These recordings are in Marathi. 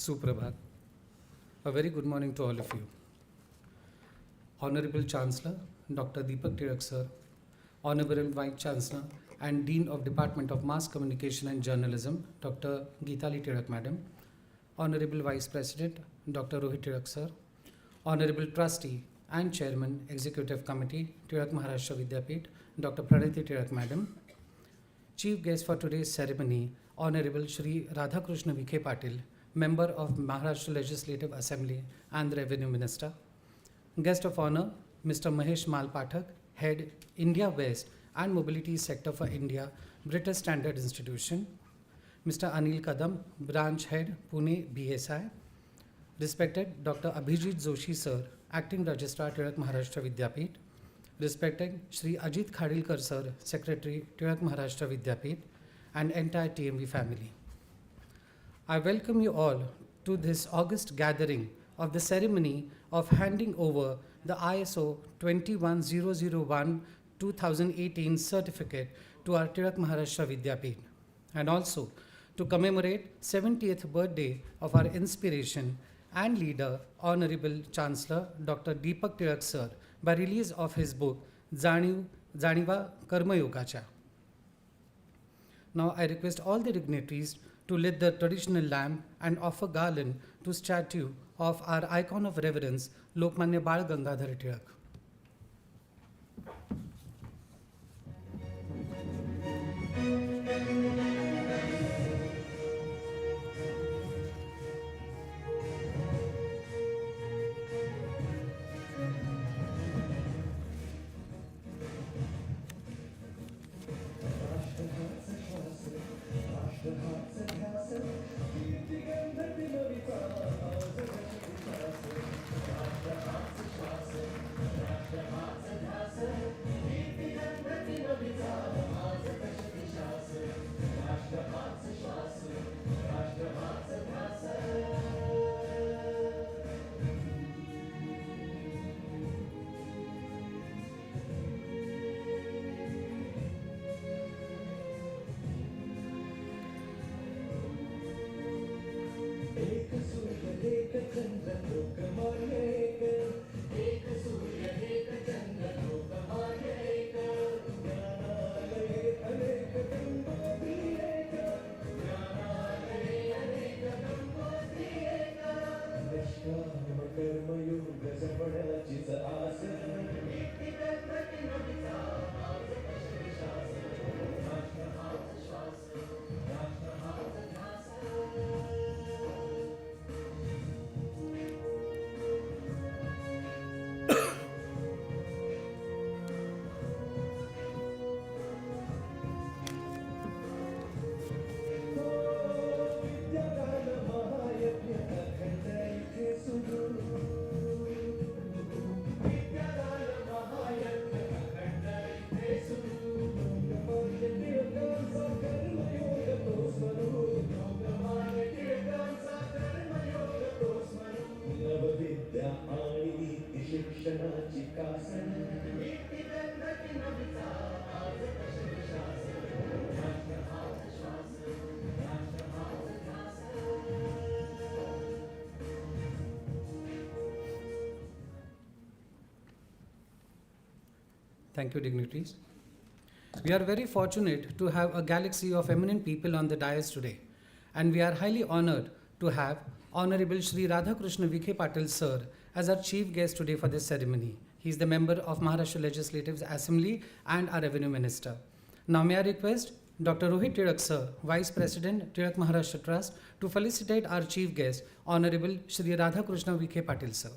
Suprabhat. A very good morning to all of you. Honorable Chancellor, Dr. Deepak Tirak Sir, Honorable Vice Chancellor and Dean of Department of Mass Communication and Journalism, Dr. Geetali Tirak Madam, Honorable Vice President, Dr. Rohit Tirak Sir, Honorable Trustee and Chairman, Executive Committee, Tirak Maharashtra Vidyapith, Dr. Pranati Tirak Madam, Chief guest for today's ceremony, Honorable Shri Radhakrishna Vikhe Patil, Member of Maharashtra Legislative Assembly and the Revenue Minister. Guest of honor, Mr. Mahesh Malpathak, Head, India West and Mobility Sector for India, British Standard Institution. Mr. Anil Kadam, Branch Head, Pune, BSI. Respected Dr. Abhijit Joshi Sir, Acting Registrar, Tirak Maharashtra Vidyapith. Respected Shri Ajit Khadilkar Sir, Secretary, Tirak Maharashtra Vidyapith, and entire TMV family. I welcome you all to this August gathering of the ceremony of handing over the ISO 21001-2018 certificate to our Tirak Maharashtra Vidyapith, and also to commemorate 70th birthday of our inspiration and leader, Honorable Chancellor Dr. Deepak Tirak Sir, by release of his book, Janiva Karmayogacha. Now I request all the dignitaries to lit the traditional lamp and offer garland to statue of our icon of reverence, Lokmanya Bal Gangadhar Tirak. Thank you, dignitaries. We are very fortunate to have a galaxy of eminent people on the dais today, and we are highly honored to have Honorable Shri Radhakrishna Vikhe Patil Sir as our chief guest today for this ceremony. He is the member of Maharashtra Legislative Assembly and our Revenue Minister. Now may I request Dr. Rohit Tirak Sir, Vice President, Tirak Maharashtra Trust, to felicitate our chief guest, Honorable Shri Radhakrishna Vikhe Patil Sir.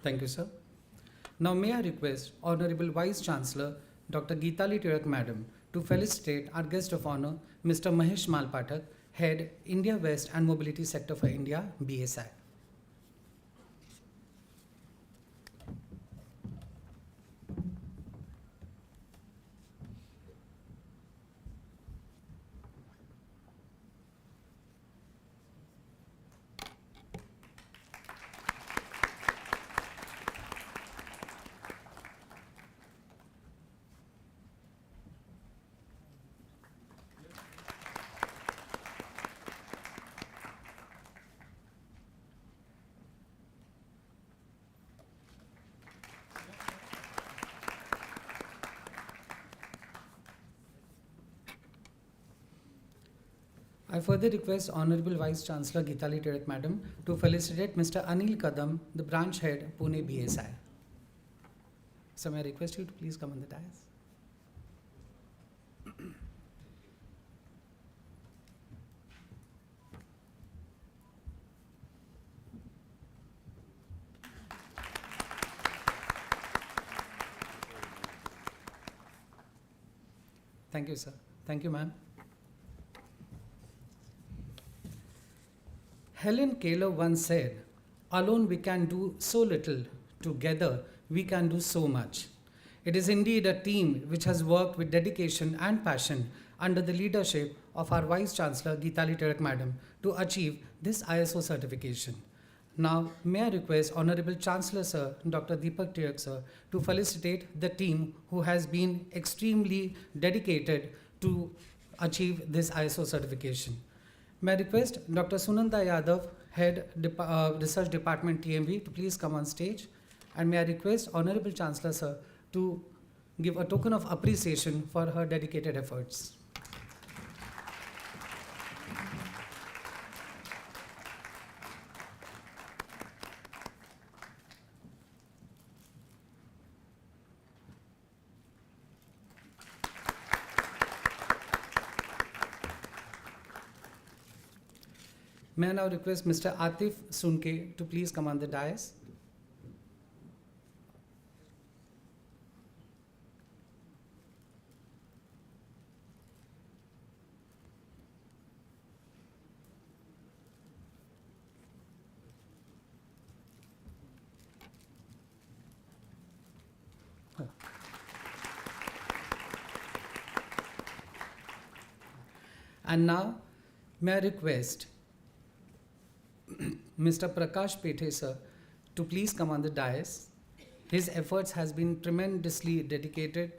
Thank you, sir. Now, may I request Honorable Vice Chancellor Dr. Geetali Tirak Madam to felicitate our guest of honor, Mr. Mahesh Malpathak, Head, India West and Mobility Sector for India, BSI. I further request Honorable Vice Chancellor Geetali Tirak Madam to felicitate Mr. Anil Kadam, the branch head, Pune BSI. So may I request you to please come on the dais. Thank you, sir. Thank you, ma'am. Helen Keller once said, "Alone we can do so little, together we can do so much." It is indeed a team which has worked with dedication and passion under the leadership of our Vice Chancellor Geetali Tirak Madam to achieve this ISO certification. Now, may I request Honorable Chancellor Sir Dr. Deepak Tirak Sir to felicitate the team who has been extremely dedicated to achieve this ISO certification. May I request Dr. Sunanda Yadav, Head Research Department TMV, to please come on stage. And may I request Honorable Chancellor Sir to give a token of appreciation for her dedicated efforts. May I now request Mr. Atif Sunke to please come on the dais. And now, may I request Mr. Prakash Pethe sir to please come on the dais. His efforts has been tremendously dedicated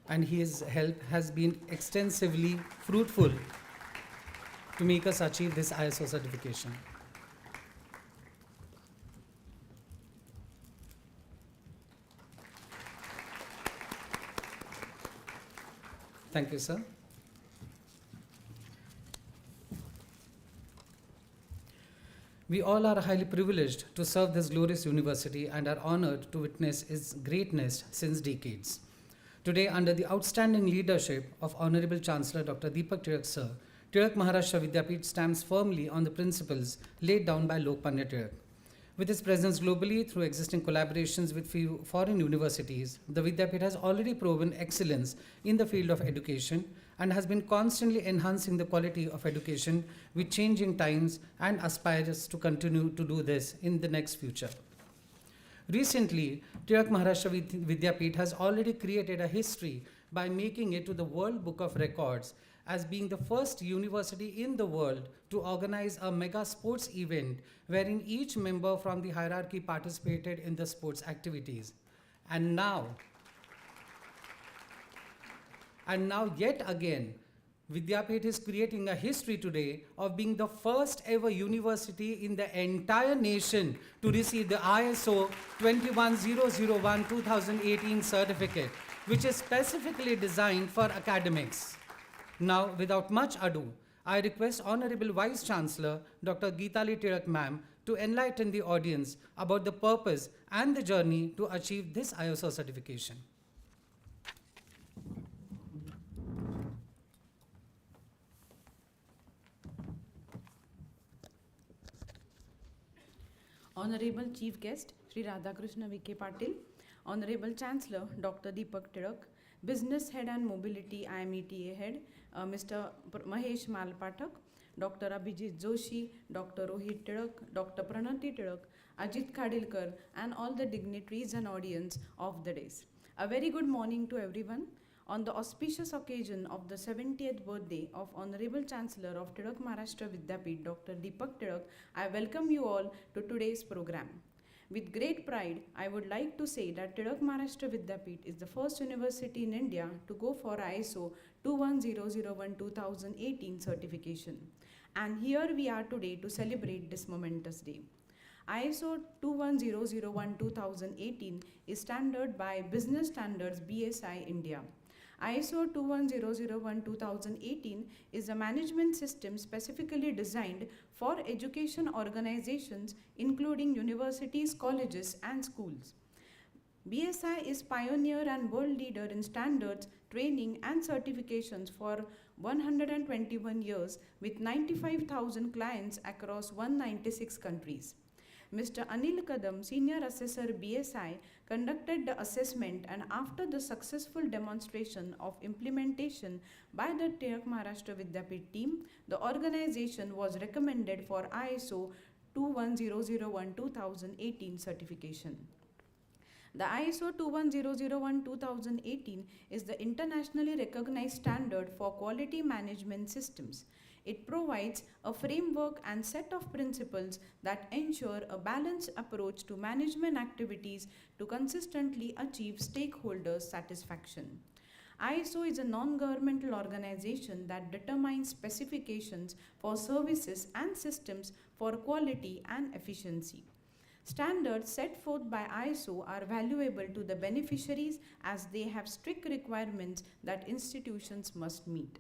and his help has been extensively fruitful to make us achieve this ISO certification. Thank you, sir. We all are highly privileged to serve this glorious university and are honored to witness its greatness since decades. Today, under the outstanding leadership of Honorable Chancellor Dr. Deepak Tirak Sir, Tirak Maharashtra Vidyapeeth stands firmly on the principles laid down by Lokmanya Tirak. With its presence globally through existing collaborations with few foreign universities, the Vidyapeeth has already proven excellence in the field of education and has been constantly enhancing the quality of education with changing times and aspires to continue to do this in the next future. Recently, Tirak Maharashtra Vidyapeeth has already created a history by making it to the World Book of Records as being the first university in the world to organize a mega sports event wherein each member from the hierarchy participated in the sports activities. And now yet again, Vidyapeeth is creating a history today of being the first ever university in the entire nation to receive the ISO 21001-2018 certificate, which is specifically designed for academics. Now, without much ado, I request Honorable Vice Chancellor Dr. Geetali Tirak Ma'am to enlighten the audience about the purpose and the journey to achieve this ISO certification. Honorable Chief Guest Sri Radhakrishna Vikhe Patil, Honorable Chancellor Dr. Deepak Tirak, Business Head and Mobility IMETA Head Mr. Mahesh Malpathak, Dr. Abhijit Joshi, Dr. Rohit Tirak, Dr. Pranati Tirak, Ajit Khadilkar, and all the dignitaries and audience of the days. A very good morning to everyone. On the auspicious occasion of the 70th birthday of Honorable Chancellor of Tirak Maharashtra Vidyapeeth, Dr. Deepak Tirak, I welcome you all to today's program. With great pride, I would like to say that Tirak Maharashtra Vidyapeeth is the first university in India to go for ISO 21001-2018 certification. And here we are today to celebrate this momentous day. ISO 21001-2018 is standard by Business Standards BSI India. ISO 21001-2018 is a management system specifically designed for education organizations including universities, colleges and schools. BSI is pioneer and world leader in standards, training and certifications for 121 years with 95,000 clients across 196 countries. Mr. Anil Kadam, Senior Assessor BSI, conducted the assessment, and after the successful demonstration of implementation by the Tirak Maharashtra Vidyapeeth team, the organization was recommended for ISO 21001-2018 certification. The ISO 21001-2018 is the internationally recognized standard for quality management systems. It provides a framework and set of principles that ensure a balanced approach to management activities to consistently achieve stakeholders' satisfaction. ISO is a non-governmental organization that determines specifications for services and systems for quality and efficiency. Standards set forth by ISO are valuable to the beneficiaries as they have strict requirements that institutions must meet.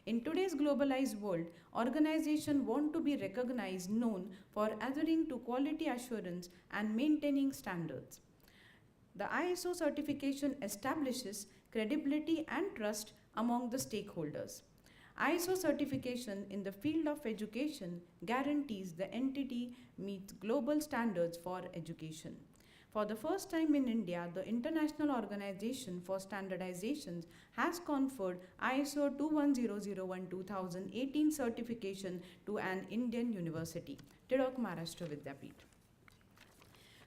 In today's globalized world, organizations want to be recognized, known for adhering to quality assurance and maintaining standards. The ISO certification establishes credibility and trust among the stakeholders. ISO certification in the field of education guarantees the entity meets global standards for education. For the first time in India, the International Organization for Standardization has conferred ISO 21001-2018 certification to an Indian university, Tirak Maharashtra Vidyapeeth.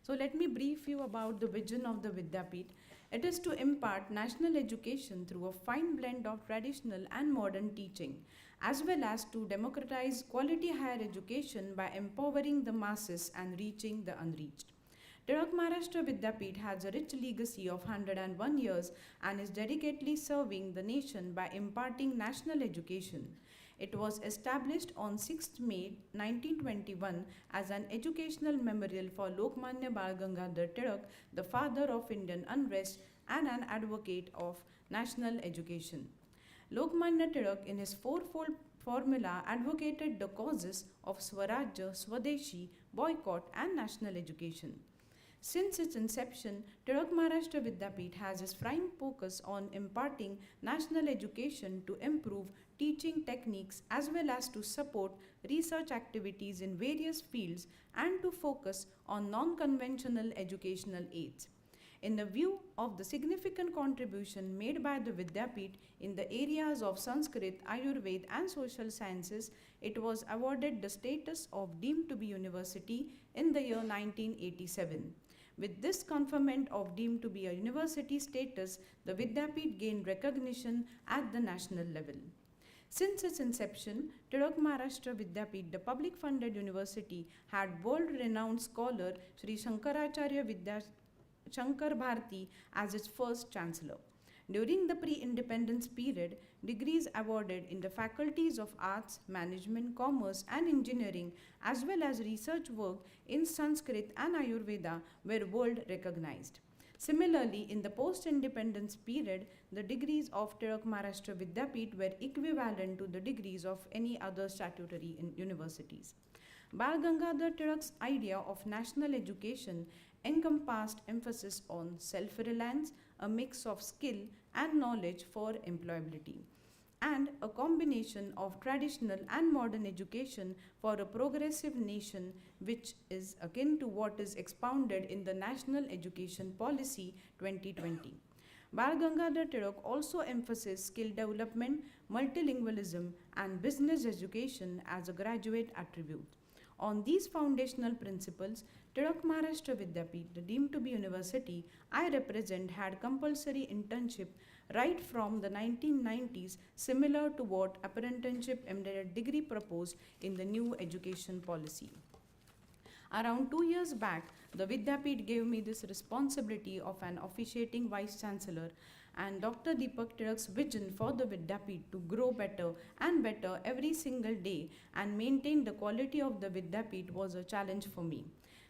So let me brief you about the vision of the Vidyapeeth. It is to impart national education through a fine blend of traditional and modern teaching, as well as to democratize quality higher education by empowering the masses and reaching the unreached. Tirak Maharashtra Vidyapeeth has a rich legacy of 101 years and is dedicatedly serving the nation by imparting national education. It was established on 6th May 1921 as an educational memorial for Lokmanya Bal Gangadhar Tirak, the father of Indian unrest and an advocate of national education. Lokmanya Tirak, in his fourfold formula, advocated the causes of Swarajya, Swadeshi, boycott, and national education. Since its inception, Tirak Maharashtra Vidyapeeth has its prime focus on imparting national education to improve teaching techniques as well as to support research activities in various fields and to focus on non-conventional educational aids. In the view of the significant contribution made by the Vidyapeeth in the areas of Sanskrit, Ayurveda and social sciences, it was awarded the status of deemed to be university in the year 1987. With this conferment of deemed to be a university status, the Vidyapeeth gained recognition at the national level. Since its inception, Tirak Maharashtra Vidyapeeth, the public funded university, had world-renowned scholar Sri Shankaracharya Shankar Bharati as its first chancellor. During the pre-independence period, degrees awarded in the faculties of arts, management, commerce and engineering as well as research work in Sanskrit and Ayurveda were world recognized. Similarly, in the post-independence period, the degrees of Tirak Maharashtra Vidyapeeth were equivalent to the degrees of any other statutory universities. Bal Gangadhar Tirak's idea of national education encompassed emphasis on self-reliance, a mix of skill and knowledge for employability. and a combination of traditional and modern education for a progressive nation, which is akin to what is expounded in the National Education Policy 2020. Bal Gangadhar Tilak also emphasized skill development, multilingualism, and business education as a graduate attribute. On these foundational principles, Tilak Maharashtra Vidyapeeth, the deemed to be university I represent, had compulsory internship right from the 1990s, similar to what apprenticeship embedded degree proposed in the new education policy. Around 2 years back, the Vidyapeeth gave me this responsibility of an officiating vice chancellor, and Dr. Deepak Tilak's vision for the Vidyapeeth to grow better and better every single day and maintain the quality of the Vidyapeeth was a challenge for me.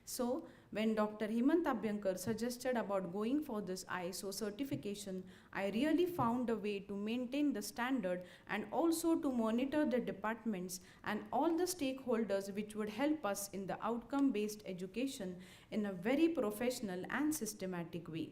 So, when Dr. Hemant Abhyankar suggested about going for this ISO certification, I really found a way to maintain the standard and also to monitor the departments and all the stakeholders which would help us in the outcome-based education in a very professional and systematic way.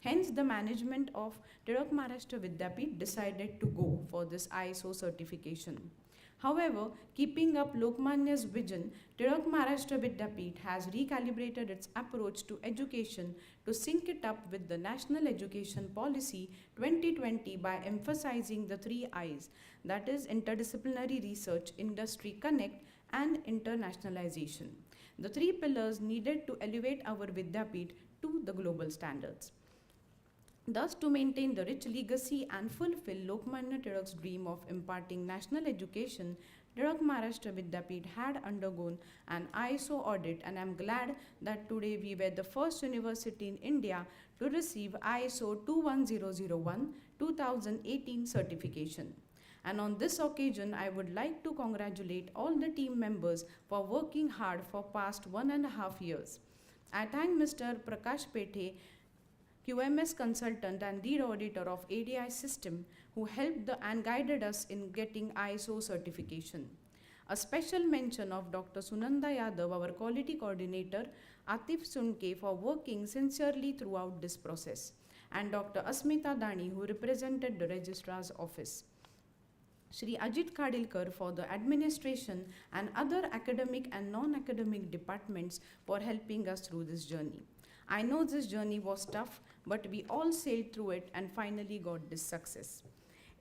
Hence, the management of Tilak Maharashtra Vidyapeeth decided to go for this ISO certification. However, keeping up Lokmanya's vision, Tilak Maharashtra Vidyapeeth has recalibrated its approach to education to sync it up with the National Education Policy 2020 by emphasizing the 3 I's, that is interdisciplinary research, industry connect, and internationalization. The 3 pillars needed to elevate our Vidyapeeth to the global standards. Thus, to maintain the rich legacy and fulfill Lokmanya Tilak's dream of imparting national education, Tilak Maharashtra Vidyapeeth had undergone an ISO audit, and I am glad that today we were the first university in India to receive ISO 21001 2018 certification. And on this occasion, I would like to congratulate all the team members for working hard for past 1.5 years. I thank Mr. Prakash Pethe, QMS consultant and lead auditor of ADI system, who helped and guided us in getting ISO certification. A special mention of Dr. Sunanda Yadav, our quality coordinator, Atif Sunke, for working sincerely throughout this process, and Dr. Asmita Dani, who represented the registrar's office. Shri Ajit Khadilkar for the administration and other academic and non-academic departments for helping us through this journey. I know this journey was tough, but we all sailed through it and finally got this success.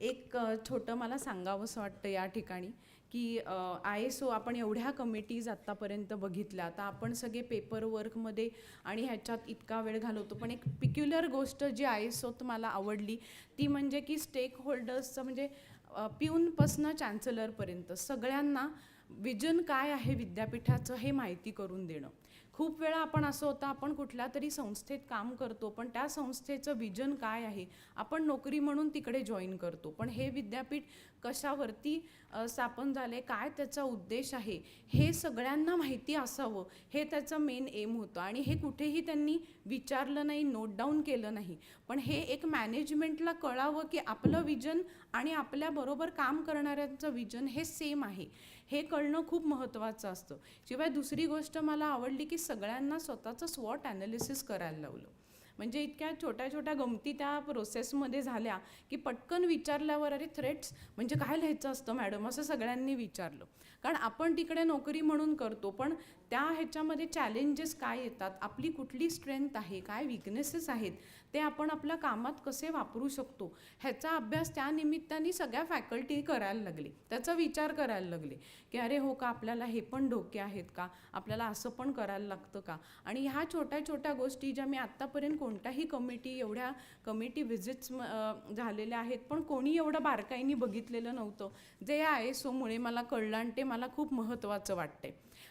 एक छोटं मला सांगावंसं वाटतं या ठिकाणी की ISO आपण एवढ्या कमिटीज आत्तापर्यंत बघितल्या, आता आपण सगळे पेपर वर्कमध्ये आणि ह्याच्यात इतका वेळ घालवतो, पण एक पिक्युलर गोष्ट जी ISOत मला आवडली ती म्हणजे की स्टेक होल्डर्सचं म्हणजे पिऊनपासनं चॅन्सलरपर्यंत सगळ्यांना विजन काय आहे विद्यापीठाचं हे माहिती करून देणं. खूप वेळा आपण असं होतं, आपण कुठल्या तरी संस्थेत काम करतो, पण त्या संस्थेचं विजन काय आहे, आपण नोकरी म्हणून तिकडे जॉईन करतो, पण हे विद्यापीठ कशावरती स्थापन झाले, काय त्याचा उद्देश आहे, हे सगळ्यांना माहिती असावं, हे त्याचं मेन एम होतं. आणि हे कुठेही त्यांनी विचारलं नाही, नोट डाऊन केलं नाही, पण हे एक मॅनेजमेंटला कळावं की आपलं विजन आणि आपल्याबरोबर काम करणाऱ्यांचं विजन हे सेम आहे, हे कळणं खूप महत्त्वाचं असतं. शिवाय दुसरी गोष्ट मला आवडली की सगळ्यांना स्वतःचं स्वॉट ॲनालिसिस करायला लावलं. म्हणजे इतक्या छोट्या छोट्या गमती त्या प्रोसेसमध्ये झाल्या की पटकन विचारल्यावर अरे थ्रेट्स म्हणजे काय लिहायचं असतं मॅडम असं सगळ्यांनी विचारलं. कारण आपण तिकडे नोकरी म्हणून करतो, पण त्या ह्याच्यामध्ये चॅलेंजेस काय येतात, आपली कुठली स्ट्रेंथ आहे, काय विकनेसेस आहेत, ते आपण आपल्या कामात कसे वापरू शकतो, ह्याचा अभ्यास त्या निमित्ताने सगळ्या फॅकल्टी करायला लागले, त्याचा विचार करायला लागले की अरे हो का, आपल्याला हे पण धोके आहेत का, आपल्याला असं पण करायला लागतं का. आणि ह्या छोट्या छोट्या गोष्टी ज्या मी आत्तापर्यंत कोणत्याही एवढ्या कमिटी व्हिजिट्स झालेल्या आहेत, पण कोणी एवढं बारकाईने बघितलेलं नव्हतं, जे या ISOमुळे मला कळलं. आणि ते मला खूप महत्त्वाचं वाटते.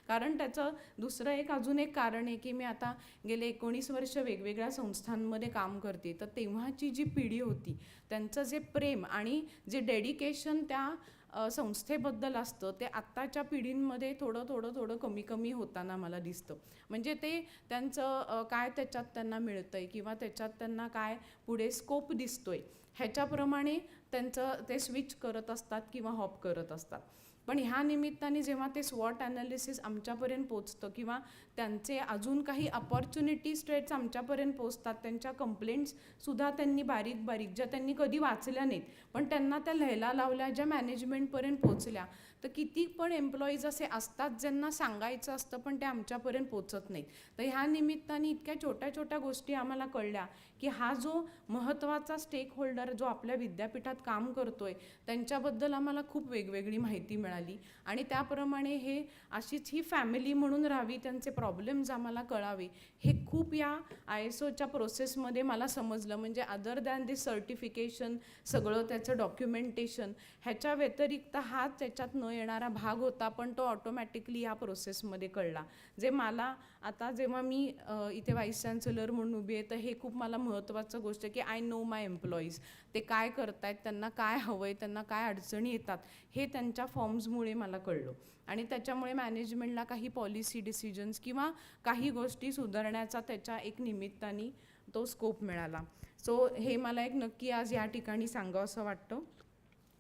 कारण त्याचं दुसरं अजून एक कारण आहे की मी आता गेले 19 वर्ष वेगवेगळ्या संस्थांमध्ये काम करते, तर तेव्हाची जी पिढी होती त्यांचं जे प्रेम आणि जे डेडिकेशन त्या संस्थेबद्दल असतं ते आत्ताच्या पिढींमध्ये थोडं कमी कमी होताना मला दिसतं. म्हणजे ते त्यांचं काय त्याच्यात त्यांना मिळतंय किंवा त्याच्यात त्यांना काय पुढे स्कोप दिसतोय ह्याच्याप्रमाणे त्यांचं ते स्विच करत असतात किंवा हॉप करत असतात. पण ह्या निमित्ताने जेव्हा ते स्वॉट ॲनालिसिस आमच्यापर्यंत पोचतं किंवा त्यांचे अजून काही अपॉर्च्युनिटी स्ट्रेट्स आमच्यापर्यंत पोचतात, त्यांच्या कंप्लेंट्ससुद्धा त्यांनी बारीक बारीक ज्या त्यांनी कधी वाचल्या नाहीत पण त्यांना त्या लिहायला लावल्या, ज्या मॅनेजमेंटपर्यंत पोचल्या, तर किती पण एम्प्लॉईज असे असतात ज्यांना सांगायचं असतं पण ते आमच्यापर्यंत पोचत नाहीत. तर ह्या निमित्ताने इतक्या छोट्या छोट्या गोष्टी आम्हाला कळल्या की हा जो महत्त्वाचा स्टेक होल्डर जो आपल्या विद्यापीठात काम करतोय त्यांच्याबद्दल आम्हाला खूप वेगवेगळी माहिती मिळाली आणि त्याप्रमाणे हे अशीच ही फॅमिली म्हणून राहावी, त्यांचे प्रॉब्लेम्स आम्हाला कळावे, हे खूप या ISOच्या प्रोसेसमध्ये मला समजलं. म्हणजे अदर दॅन दिस सर्टिफिकेशन सगळं त्याचं डॉक्युमेंटेशन ह्याच्या व्यतिरिक्त हा त्याच्यात न येणारा भाग होता पण तो ऑटोमॅटिकली या प्रोसेसमध्ये कळला. जे मला आता जेव्हा मी इथे व्हाईस चान्सलर म्हणून उभी आहे तर हे खूप मला महत्त्वाचं गोष्ट आहे की आय नो माय एम्प्लॉईज, ते काय करतायत, त्यांना काय हवं आहे, त्यांना काय अडचणी येतात हे त्यांच्या फॉर्म्समुळे मला कळलं आणि त्याच्यामुळे मॅनेजमेंटला काही पॉलिसी डिसिजन्स किंवा काही गोष्टी सुधारण्याचा त्याच्या एक निमित्ताने तो स्कोप मिळाला. सो हे मला एक नक्की आज या ठिकाणी सांगावंसं वाटतं.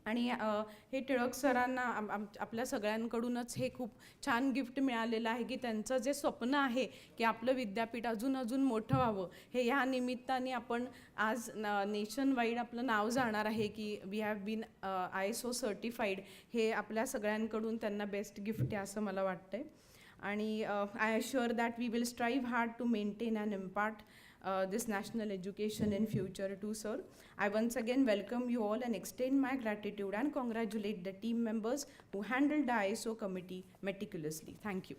आणि हे टिळक सरांना आपल्या सगळ्यांकडूनच हे खूप छान गिफ्ट मिळालेलं आहे की त्यांचं जे स्वप्न आहे की आपलं विद्यापीठ अजून अजून मोठं व्हावं, हे ह्या निमित्ताने आपण आज नेशन वाईड आपलं नाव जाणार आहे की we have been ISO certified. हे आपल्या सगळ्यांकडून त्यांना बेस्ट गिफ्ट आहे असं मला वाटतंय. आणि I assure that we will strive hard to maintain and impart this national education in future too, sir. I once again welcome you all and extend my gratitude and congratulate the team members who handled the ISO committee meticulously. Thank you.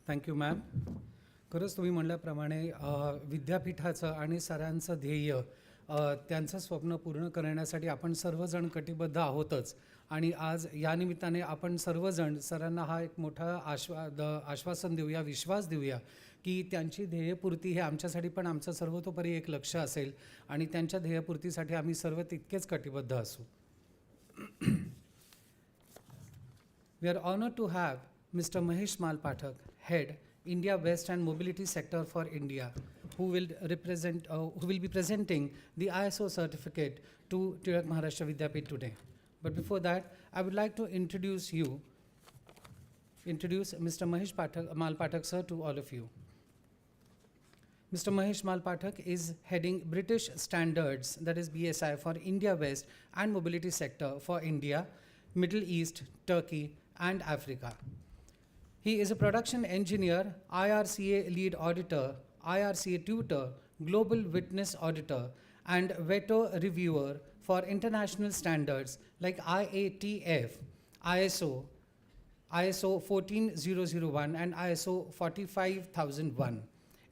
Thank you ma'am. खरंच तुम्ही म्हणल्याप्रमाणे विद्यापीठाचं आणि सरांचं ध्येय, त्यांचं स्वप्न पूर्ण करण्यासाठी आपण सर्वजण कटिबद्ध आहोतच आणि आज या निमित्ताने आपण सर्वजण सरांना हा एक मोठा आश्वासन देऊया, विश्वास देऊया की त्यांची ध्येयपूर्ती हे आमच्यासाठी पण आमचं सर्वतोपरी एक लक्ष्य असेल आणि त्यांच्या ध्येयपूर्तीसाठी आम्ही सर्व तितकेच कटिबद्ध असू. We are honored to have Mr. Mahesh Malpathak, Head, India West and Mobility Sector for India, who will be presenting the ISO certificate to Tirak Maharashtra Vidyapeeth today. But before that, I would like to introduce Mr. Mahesh Malpathak sir to all of you. Mr. Mahesh Malpathak is heading British Standards, that is BSI, for India West and Mobility Sector for India, Middle East, Turkey, and Africa. He is a production engineer, IRCA lead auditor, IRCA tutor, global witness auditor, and veto reviewer for international standards like IATF, ISO 14001, and ISO 45001.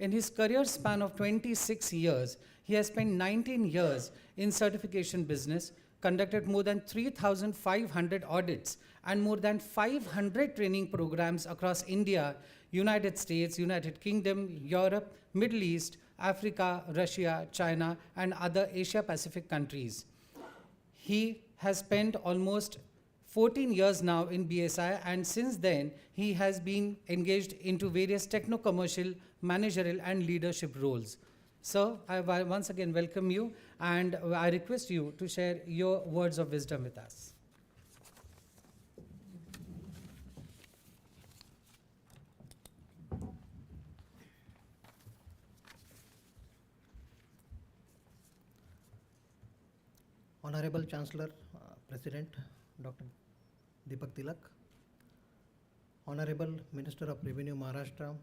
In his career span of 26 years, he has spent 19 years in certification business, conducted more than 3,500 audits and more than 500 training programs across India, United States, United Kingdom, Europe, Middle East, Africa, Russia, China, and other Asia-Pacific countries. He has spent almost 14 years now in BSI, and since then, he has been engaged into various techno-commercial, managerial, and leadership roles. Sir, I once again welcome you, and I request you to share your words of wisdom with us. Honorable Chancellor, President Dr. Deepak Tilak, Honorable Minister of Revenue Maharashtra,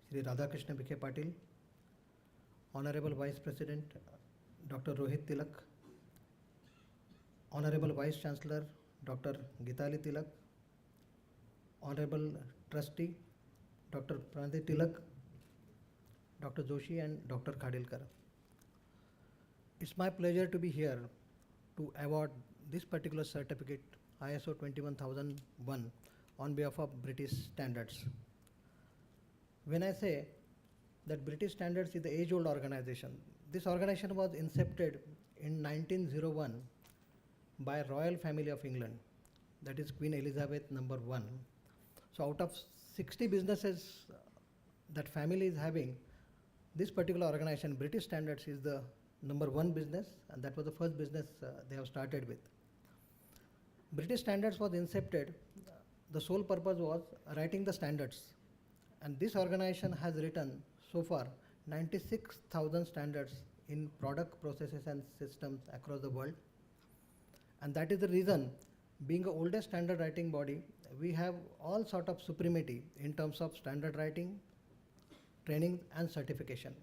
Shri Radhakrishna Vikhe Patil, Honorable Vice President Dr. Rohit Tilak, Honorable Vice Chancellor Dr. Geetali Tilak, Honorable Trustee Dr. Pranjit Tilak, Dr. Joshi, and Dr. Khadilkar. It's my pleasure to be here to award this particular certificate, ISO 21001, on behalf of British Standards. When I say that British Standards is the age-old organization, this organization was incepted in 1901 by Royal Family of England, that is Queen Elizabeth I. So out of 60 businesses that family is having, this particular organization, British Standards, is the number one business, and that was the first business they have started with. British Standards was incepted. The sole purpose was writing the standards, and this organization has written so far 96,000 standards in product, processes, and systems across the world. And that is the reason, being the oldest standard writing body, we have all sort of supremacy in terms of standard writing, training, and certification.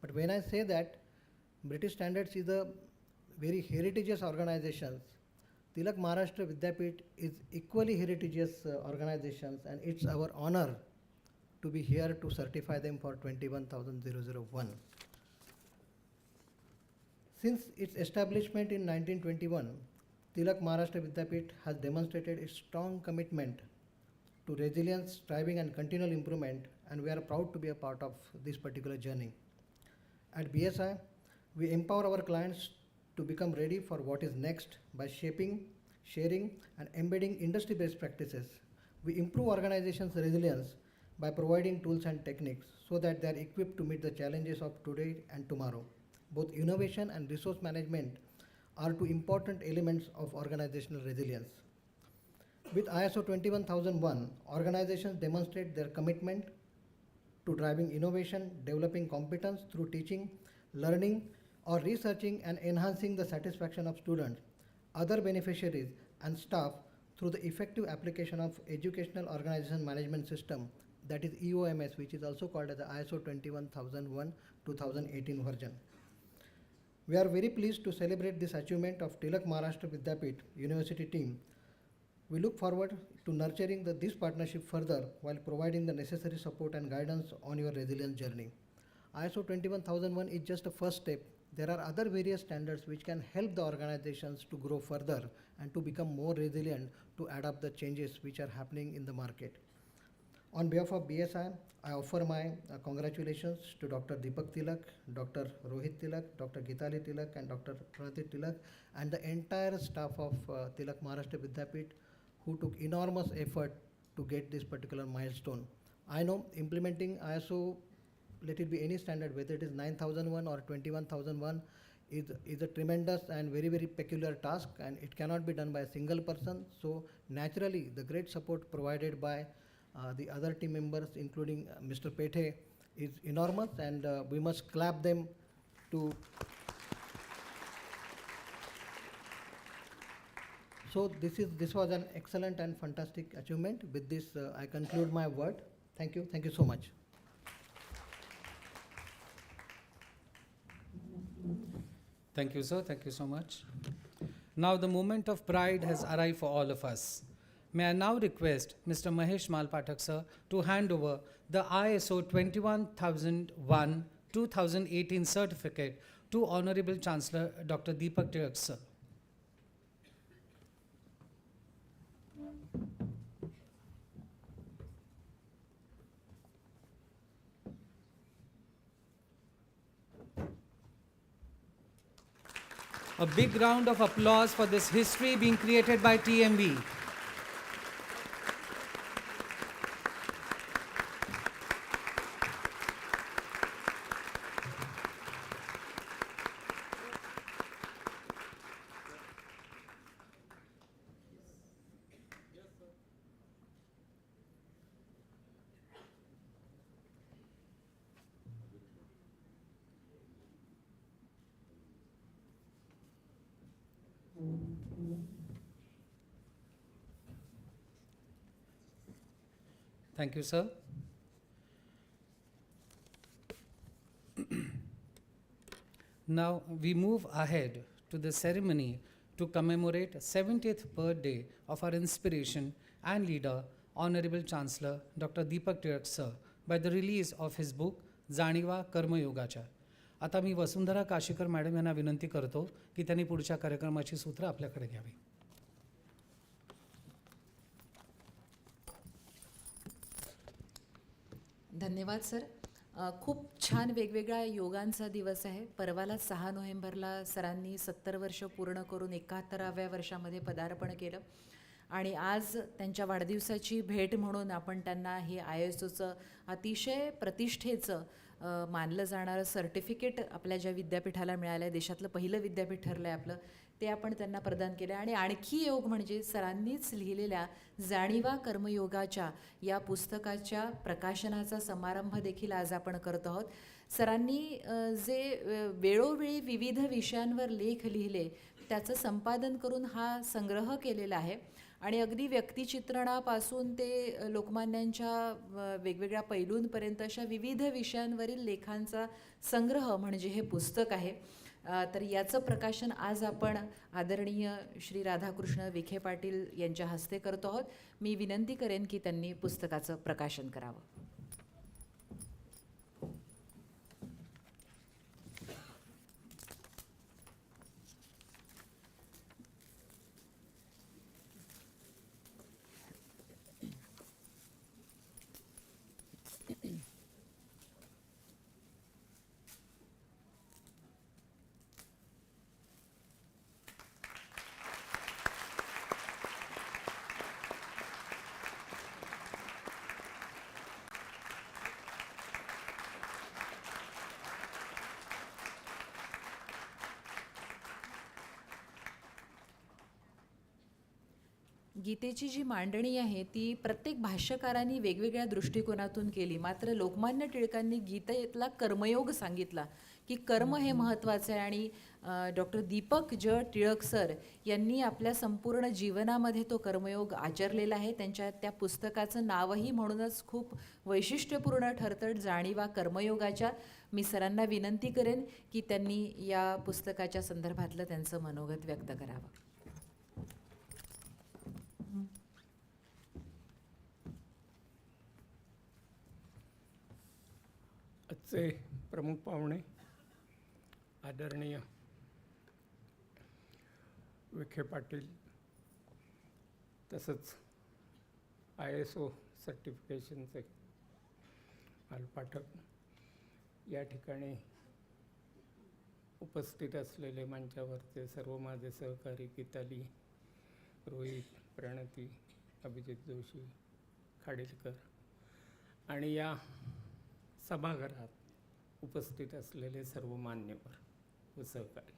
But when I say that British Standards is a very heritageous organization, Tilak Maharashtra Vidyapeeth is equally heritageous organizations, and it's our honor to be here to certify them for 21001. Since its establishment in 1921, Tilak Maharashtra Vidyapeeth has demonstrated its strong commitment to resilience, striving, and continual improvement, and we are proud to be a part of this particular journey. At BSI, we empower our clients to become ready for what is next by shaping, sharing, and embedding industry best practices. We improve organizations' resilience by providing tools and techniques so that they are equipped to meet the challenges of today and tomorrow. Both innovation and resource management are two important elements of organizational resilience. With ISO 21001, organizations demonstrate their commitment to driving innovation, developing competence through teaching, learning, or researching, and enhancing the satisfaction of students, other beneficiaries, and staff through the effective application of Educational Organization Management System, that is EOMS, which is also called as the ISO 21001 2018 version. We are very pleased to celebrate this achievement of Tilak Maharashtra Vidyapeeth University team. We look forward to nurturing this partnership further while providing the necessary support and guidance on your resilience journey. ISO 21001 is just a first step. There are other various standards which can help the organizations to grow further and to become more resilient to adapt the changes which are happening in the market. On behalf of BSI, I offer my congratulations to Dr. Deepak Tilak, Dr. Rohit Tilak, Dr. Geetali Tilak, and Dr. Pranati Tilak, and the entire staff of Tilak Maharashtra Vidyapeeth who took enormous effort to get this particular milestone. I know implementing ISO, let it be any standard, whether it is 9001 or 21001, is a tremendous and very, very peculiar task, and it cannot be done by a single person. So naturally, the great support provided by the other team members, including Mr. Pethe, is enormous, and we must clap them to. So this was an excellent and fantastic achievement. With this, I conclude my word. Thank you. Thank you so much. Thank you, sir. Thank you so much. Now the moment of pride has arrived for all of us. May I now request Mr. Mahesh Malpathak, sir, to hand over the ISO 21001 2018 certificate to Honorable Chancellor Dr. Deepak Tilak, sir. A big round of applause for this history being created by TMV. Thank you, sir. Now we move ahead to the ceremony to commemorate 70th birthday of our inspiration and leader, Honorable Chancellor Dr. Deepak Tilak, sir, by the release of his book, जाणीवा कर्मयोगाच्या. आता मी वसुंधरा काशीकर मॅडम यांना विनंती करतो की त्यांनी पुढच्या कार्यक्रमाची सूत्र आपल्याकडे घ्यावी. धन्यवाद सर. खूप छान वेगवेगळ्या योगांचा दिवस आहे. परवाला 6 नोव्हेंबरला सरांनी 70 वर्ष पूर्ण करून 71व्या वर्षामध्ये पदार्पण केलं आणि आज त्यांच्या वाढदिवसाची भेट म्हणून आपण त्यांना हे ISOचं अतिशय प्रतिष्ठेचं मानलं जाणारं सर्टिफिकेट आपल्या ज्या विद्यापीठाला मिळालं आहे, देशातलं पहिलं विद्यापीठ ठरलं आहे आपलं, ते आपण त्यांना प्रदान केलं. आणि आणखी योग म्हणजे सरांनीच लिहिलेल्या जाणीवा कर्मयोगाच्या या पुस्तकाच्या प्रकाशनाचा समारंभ देखील आज आपण करत आहोत. सरांनी जे वेळोवेळी विविध विषयांवर लेख लिहिले त्याचं संपादन करून हा संग्रह केलेला आहे. आणि अगदी व्यक्तिचित्रणापासून ते लोकमान्यांच्या वेगवेगळ्या पैलूंपर्यंत अशा विविध विषयांवरील लेखांचा संग्रह म्हणजे हे पुस्तक आहे. तर याचं प्रकाशन आज आपण आदरणीय श्री राधाकृष्ण विखे पाटील यांच्या हस्ते करतो आहोत. मी विनंती करेन की त्यांनी पुस्तकाचं प्रकाशन करावं. गीतेची जी मांडणी आहे ती प्रत्येक भाष्यकारांनी वेगवेगळ्या दृष्टिकोनातून केली. मात्र लोकमान्य टिळकांनी गीतेतला कर्मयोग सांगितला की कर्म हे महत्त्वाचं आहे. आणि डॉक्टर दीपक ज टिळक सर यांनी आपल्या संपूर्ण जीवनामध्ये तो कर्मयोग आचरलेला आहे. त्यांच्या त्या पुस्तकाचं नावही म्हणूनच खूप वैशिष्ट्यपूर्ण ठरतं, जाणीवा कर्मयोगाच्या. मी सरांना विनंती करेन की त्यांनी या पुस्तकाच्या संदर्भातलं त्यांचं मनोगत व्यक्त करावं. आजचे प्रमुख पाहुणे आदरणीय विखे पाटील, तसंच ISO सर्टिफिकेशनचे पाठक, या ठिकाणी उपस्थित असलेले मंचावरचे सर्व माझे सहकारी गीताली, रोहित, प्रणती, अभिजित जोशी, खाडीलकर आणि या सभागृहात उपस्थित असलेले सर्व मान्यवर व सहकारी.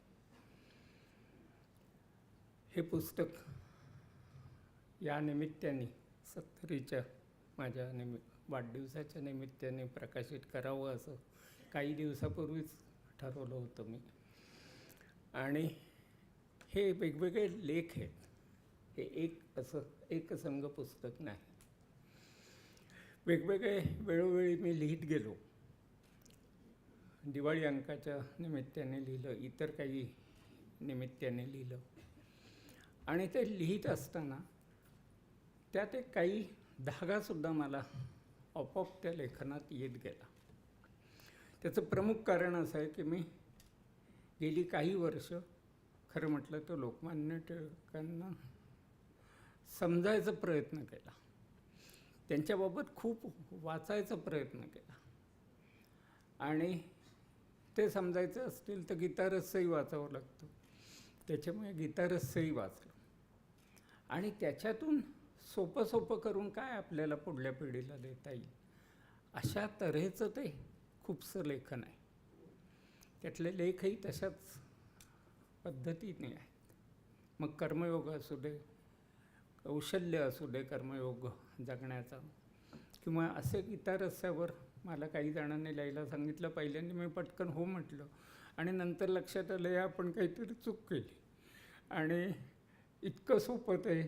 हे पुस्तक या निमित्ताने 70च्या माझ्या वाढदिवसाच्या निमित्ताने प्रकाशित करावं असं काही दिवसापूर्वीच ठरवलं होतं मी. आणि हे वेगवेगळे लेख आहेत, हे एकसंघ पुस्तक नाही. वेगवेगळे वेळोवेळी मी लिहित गेलो. दिवाळी अंकाच्या निमित्ताने लिहिलं, इतर काही निमित्ताने लिहिलं. आणि ते लिहित असताना त्यात एक काही धागासुद्धा मला आपोआप त्या लेखनात येत गेला. त्याचं प्रमुख कारण असं आहे की मी गेली काही वर्ष खरं म्हटलं तर लोकमान्य टिळकांना समजायचा प्रयत्न केला, त्यांच्याबाबत खूप वाचायचा प्रयत्न केला. आणि ते समजायचं असतील तर गीतारसही वाचावं लागतं. त्याच्यामुळे गीतारसही वाचलं. आणि त्याच्यातून सोपं करून काय आपल्याला पुढल्या पिढीला देता येईल अशा तऱ्हेचं ते खूपसं लेखन आहे. त्यातले लेखही तशाच पद्धतीने आहेत. मग कर्मयोग असू दे, कौशल्य असू दे कर्मयोग जगण्याचा, किंवा असे गीतारस्यावर मला काही जणांनी लिहायला सांगितलं. पहिल्यांदा मी पटकन हो म्हटलं आणि नंतर लक्षात आलं या आपण काहीतरी चूक केली आणि इतकं सोपं ते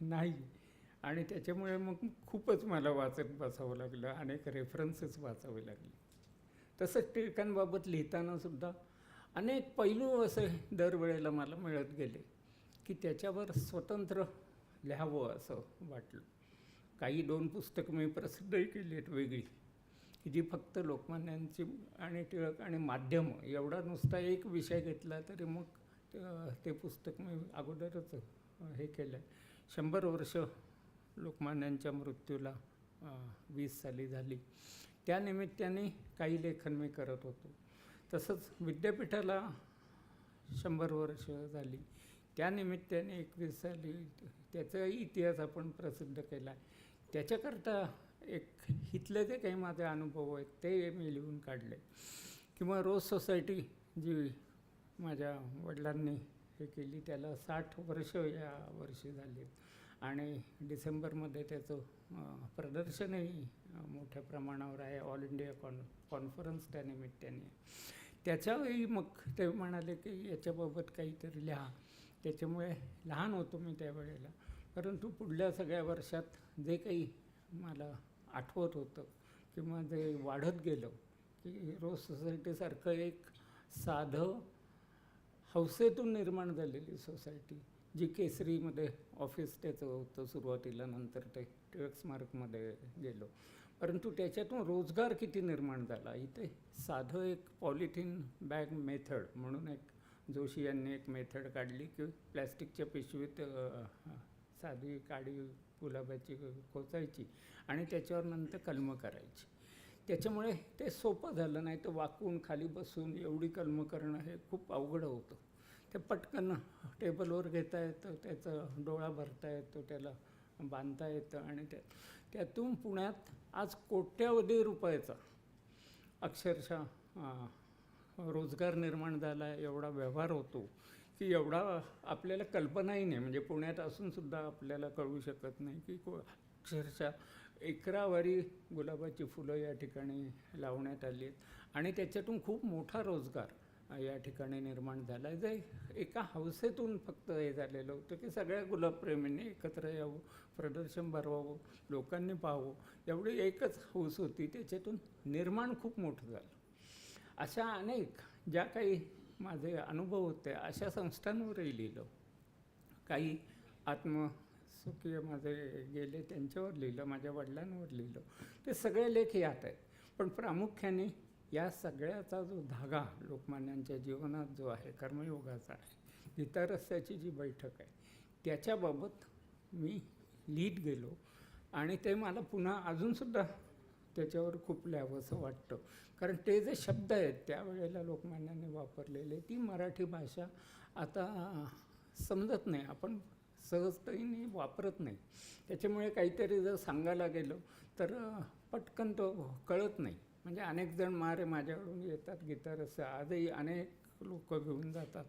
नाही. आणि त्याच्यामुळे मग खूपच मला वाचत बसावं लागलं, अनेक रेफरन्सेस वाचावे लागले. तसंच टिळकांबाबत लिहिताना सुद्धा अनेक पैलू असे दरवेळेला मला मिळत गेले की त्याच्यावर स्वतंत्र लिहावं असं वाटलं. काही 2 पुस्तकं मी प्रसिद्धही केली आहेत वेगळी, की जी फक्त लोकमान्यांची आणि टिळक आणि माध्यम एवढा नुसता एक विषय घेतला तरी मग ते पुस्तक मी अगोदरच हे केलं आहे. 100 वर्ष लोकमान्यांच्या मृत्यूला 20 साली झाली, त्यानिमित्ताने काही लेखन मी करत होतो. तसंच विद्यापीठाला 100 वर्ष झाली, त्यानिमित्ताने 21 साली त्याचाही इतिहास आपण प्रसिद्ध केला आहे. त्याच्याकरता एक इथले जे काही माझे अनुभव आहेत ते मी लिहून काढले. किंवा रोज सोसायटी जी माझ्या वडिलांनी हे केली, त्याला 60 वर्ष या वर्षी झाली आणि डिसेंबरमध्ये त्याचं प्रदर्शनही मोठ्या प्रमाणावर आहे. ऑल इंडिया कॉन्फरन्स त्यानिमित्ताने. त्याच्यावेळी मग ते म्हणाले की याच्याबाबत काहीतरी लिहा. त्याच्यामुळे लहान होतो मी त्यावेळेला, परंतु पुढल्या सगळ्या वर्षात जे काही मला आठवत होतं किंवा जे वाढत गेलं की रोज सोसायटीसारखं एक साधं हौसेतून निर्माण झालेली सोसायटी, जी केसरीमध्ये ऑफिस त्याचं होतं सुरुवातीला, नंतर ते टिळक स्मारकमध्ये गेलो, परंतु त्याच्यातून रोजगार किती निर्माण झाला. इथे साधं एक पॉलिथिन बॅग मेथड म्हणून एक जोशी यांनी एक मेथड काढली की प्लॅस्टिकच्या पिशवीत साधी काडी गुलाबाची खोचायची आणि त्याच्यावर नंतर कलमं करायची. त्याच्यामुळे ते सोपं झालं. नाही तर वाकून खाली बसून एवढी कलमं करणं हे खूप अवघड होतं. ते पटकन टेबलवर घेता येतं, त्याचा डोळा भरता येतो, त्याला बांधता येतं आणि त्यातून पुण्यात आज कोट्यावधी रुपयाचा अक्षरशः रोजगार निर्माण झाला. एवढा व्यवहार होतो की एवढा आपल्याला कल्पनाही नाही. म्हणजे पुण्यात असूनसुद्धा आपल्याला कळू शकत नाही की अक्षरशः एकरावारी गुलाबाची फुलं या ठिकाणी लावण्यात आली आहेत आणि त्याच्यातून खूप मोठा रोजगार या ठिकाणी निर्माण झाला आहे. जे एका हौसेतून फक्त हे झालेलं होतं की सगळ्या गुलाबप्रेमींनी एकत्र यावं, प्रदर्शन भरवावं, लोकांनी पाहावं, एवढी एकच हौस होती. त्याच्यातून निर्माण खूप मोठं झालं. अशा अनेक ज्या काही माझे अनुभव होते अशा संस्थांवरही लिहिलं. काही आत्मसुखीय माझे गेले त्यांच्यावर लिहिलं, माझ्या वडिलांवर लिहिलं. ते सगळे लेख यात आहेत. पण प्रामुख्याने या सगळ्याचा जो धागा लोकमान्यांच्या जीवनात जो आहे, कर्मयोगाचा आहे, गीतारस्याची जी बैठक आहे, त्याच्याबाबत मी लिहित गेलो आणि ते मला पुन्हा अजूनसुद्धा त्याच्यावर खूप लिहावंसं वाटतं. कारण ते जे शब्द आहेत त्यावेळेला लोकमान्यांनी वापरलेले, ती मराठी भाषा आता समजत नाही, आपण सहजतेने वापरत नाही. त्याच्यामुळे काहीतरी जर सांगायला गेलो तर पटकन तो कळत नाही. म्हणजे अनेक जण माझ्याकडून येतात गीतारस, आजही अनेक लोक घेऊन जातात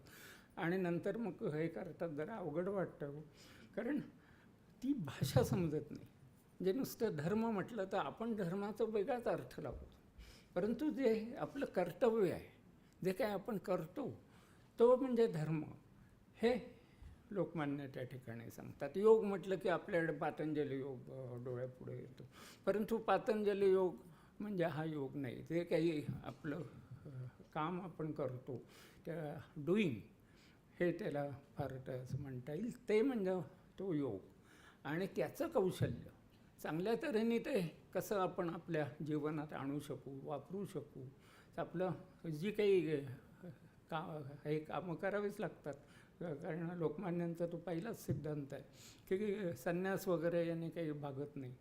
आणि नंतर मग हे करतात. जरा अवघड वाटतं कारण ती भाषा समजत नाही. म्हणजे नुसतं धर्म म्हटलं तर आपण धर्माचा वेगळाच अर्थ लावतो, परंतु जे आपलं कर्तव्य आहे, जे काय आपण करतो तो म्हणजे धर्म, हे लोकमान्य त्या ठिकाणी सांगतात. योग म्हटलं की आपल्याकडे पातंजली योग डोळ्यापुढे येतो, परंतु पातंजली योग म्हणजे हा योग नाही. जे काही आपलं काम आपण करतो त्या डुईंग, हे त्याला फार असं म्हणता येईल, ते म्हणजे तो योग. आणि त्याचं कौशल्य चांगल्या तऱ्हेने ते कसं आपण आपल्या जीवनात आणू शकू, वापरू शकू. आपलं जी काही हे कामं करावीच लागतात. कारण लोकमान्यांचा तो पहिलाच सिद्धांत आहे की संन्यास वगैरे याने काही भागत नाही.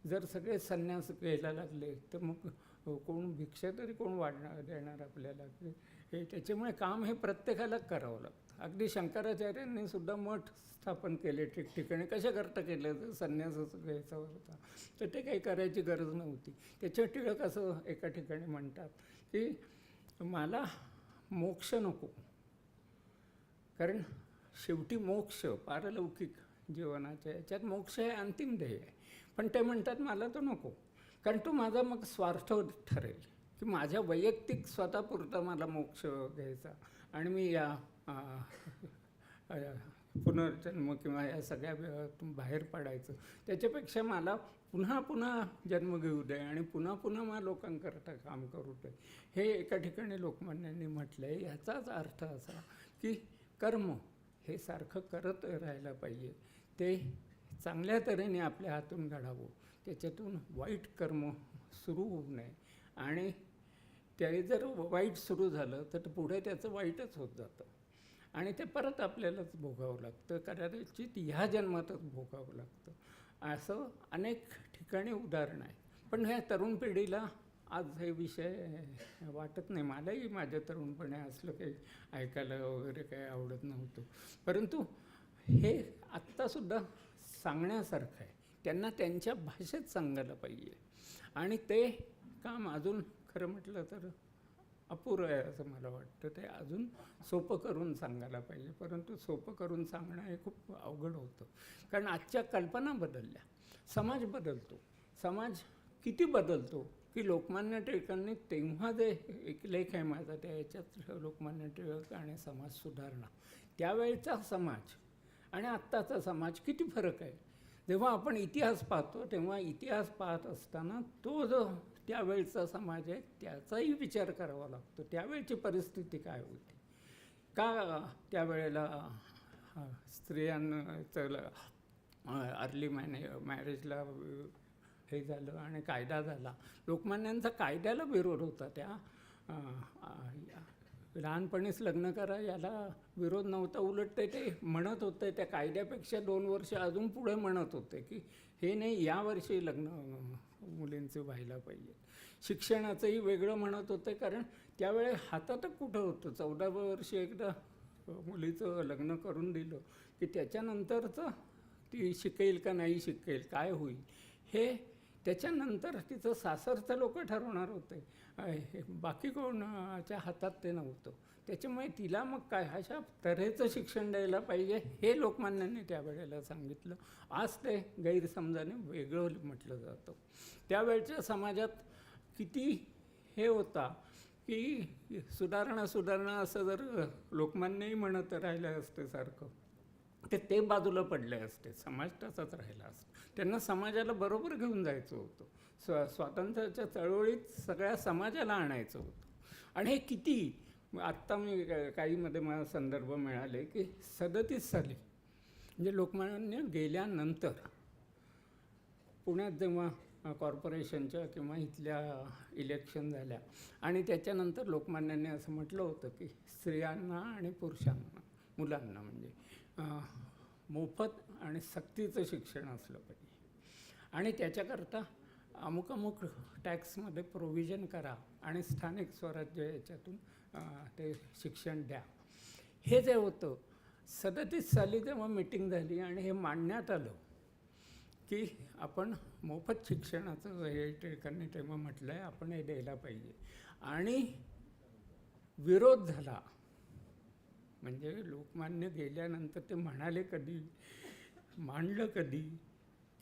जर सगळे संन्यास घ्यायला लागले तर मग कोण भिक्षा तरी कोण देणार आपल्याला. हे त्याच्यामुळे काम हे प्रत्येकाला करावं लागतं. अगदी शंकराचार्यांनी सुद्धा मठ स्थापन केले ठिकठिकाणी. कशाकरता केलं तर संन्यासच घ्यायचा होता, तर ते काही करायची गरज नव्हती. त्याच्या टिळक असं एका ठिकाणी म्हणतात की मला मोक्ष नको, कारण शेवटी मोक्ष पारलौकिक जीवनाच्या याच्यात मोक्ष हे अंतिम ध्येय आहे. पण ते म्हणतात मला तो नको, कारण तो माझा मग स्वार्थ ठरेल की माझ्या वैयक्तिक स्वतःपुरता मला मोक्ष घ्यायचा आणि मी या पुनर्जन्म किंवा या सगळ्या बाहेर पडायचं. त्याच्यापेक्षा मला पुन्हा पुन्हा जन्म घेऊ दे आणि पुन्हा पुन्हा मला लोकांकरता काम करू दे, हे एका ठिकाणी लोकमान्यांनी म्हटलं आहे. याचाच अर्थ असा की कर्म हे सारखं करत राहायला पाहिजे. ते चांगल्या तऱ्हेने आपल्या हातून घडावं, त्याच्यातून वाईट कर्म सुरू होऊ नये. आणि ते जर वाईट सुरू झालं तर पुढे त्याचं वाईटच होत जातं आणि ते परत आपल्यालाच भोगावं लागतं, कदाचित ह्या जन्मातच भोगावं लागतं. असं अनेक ठिकाणी उदाहरण आहे. पण ह्या तरुण पिढीला आज हे विषय वाटत नाही. मलाही माझ्या तरुणपणी असलं काही ऐकायला वगैरे काही आवडत नव्हतं, परंतु हे आत्तासुद्धा सांगण्यासारखं आहे. त्यांना त्यांच्या भाषेत सांगायला पाहिजे आणि ते काम अजून खरं म्हटलं तर अपुरं आहे असं मला वाटतं. ते अजून सोपं करून सांगायला पाहिजे, परंतु सोपं करून सांगणं हे खूप अवघड होतं. कारण आजच्या कल्पना बदलल्या, समाज बदलतो. समाज किती बदलतो की लोकमान्य टिळकांनी तेव्हा जे एक लेख आहे माझा त्या याच्यात लोकमान्य टिळक आणि समाज सुधारणा, त्यावेळचा समाज आणि आत्ताचा समाज किती फरक आहे. जेव्हा आपण इतिहास पाहतो तेव्हा इतिहास पाहत असताना तो जो त्यावेळचा समाज आहे त्याचाही विचार करावा लागतो. त्यावेळची परिस्थिती काय होती, का त्यावेळेला स्त्रियांचं अर्ली मॅरेजला हे झालं आणि कायदा झाला. लोकमान्यांचा कायद्याला विरोध होता. त्या लहानपणीच लग्न करा याला विरोध नव्हता. उलट ते म्हणत होते त्या कायद्यापेक्षा 2 वर्ष अजून पुढे म्हणत होते की हे नाही, यावर्षी लग्न मुलींचे व्हायला पाहिजे. शिक्षणाचंही वेगळं म्हणत होते, कारण त्यावेळे हातात कुठं होतं. 14व्या वर्षी एकदा मुलीचं लग्न करून दिलं की त्याच्यानंतरचं ती शिकेल का नाही शिकेल, काय होईल, हे त्याच्यानंतर तिचं सासरचं लोक ठरवणार होते. बाकी कोणाच्या हातात ते नव्हतं. त्याच्यामुळे तिला मग काय अशा तऱ्हेचं शिक्षण द्यायला पाहिजे हे लोकमान्यांनी त्यावेळेला सांगितलं. आज ते गैरसमजाने वेगळं म्हटलं जातं. त्यावेळच्या समाजात किती हे होता की सुधारणा असं जर लोकमान्यही म्हणत राहिलं असते सारखं तर ते बाजूला पडले असते, समाज तसाच राहिला असता. त्यांना समाजाला बरोबर घेऊन जायचं होतं. स्वातंत्र्याच्या चळवळीत सगळ्या समाजाला आणायचं होतं. आणि हे किती, आत्ता मी काहीमध्ये मला संदर्भ मिळाले की 37 साली म्हणजे लोकमान्य गेल्यानंतर पुण्यात जेव्हा कॉर्पोरेशनच्या किंवा इथल्या इलेक्शन झाल्या आणि त्याच्यानंतर लोकमान्यांनी असं म्हटलं होतं की स्त्रियांना आणि पुरुषांना, मुलांना म्हणजे मोफत आणि सक्तीचं शिक्षण असलं पाहिजे आणि त्याच्याकरता अमुक टॅक्समध्ये प्रोव्हिजन करा आणि स्थानिक स्वराज्य याच्यातून ते शिक्षण द्या. हे जे होतं 37 साली जेव्हा मीटिंग झाली आणि हे मांडण्यात आलं की आपण मोफत शिक्षणाचं हे टिळकांनी तेव्हा म्हटलं आहे आपण हे द्यायला पाहिजे आणि विरोध झाला. म्हणजे लोकमान्य गेल्यानंतर ते म्हणाले कधी, मांडलं कधी,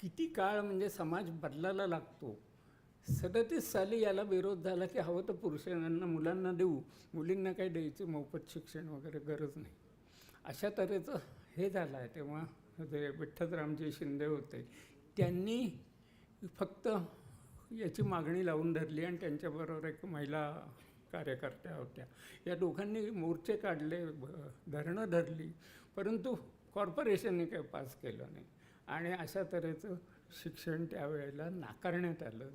किती काळ म्हणजे समाज बदलायला लागतो. 37 साली याला विरोध झाला की हवं तर पुरुषांना मुलांना देऊ, मुलींना काही द्यायचं मोफत शिक्षण वगैरे गरज नाही, अशा तऱ्हेचं हे झालं आहे. तेव्हा जे विठ्ठलरामजी शिंदे होते त्यांनी फक्त याची मागणी लावून धरली आणि त्यांच्याबरोबर एक महिला कार्यकर्त्या होत्या. या दोघांनी मोर्चे काढले, धरणं धरली, परंतु कॉर्पोरेशनने काही पास केलं नाही आणि अशा तऱ्हेचं शिक्षण त्यावेळेला नाकारण्यात आलं.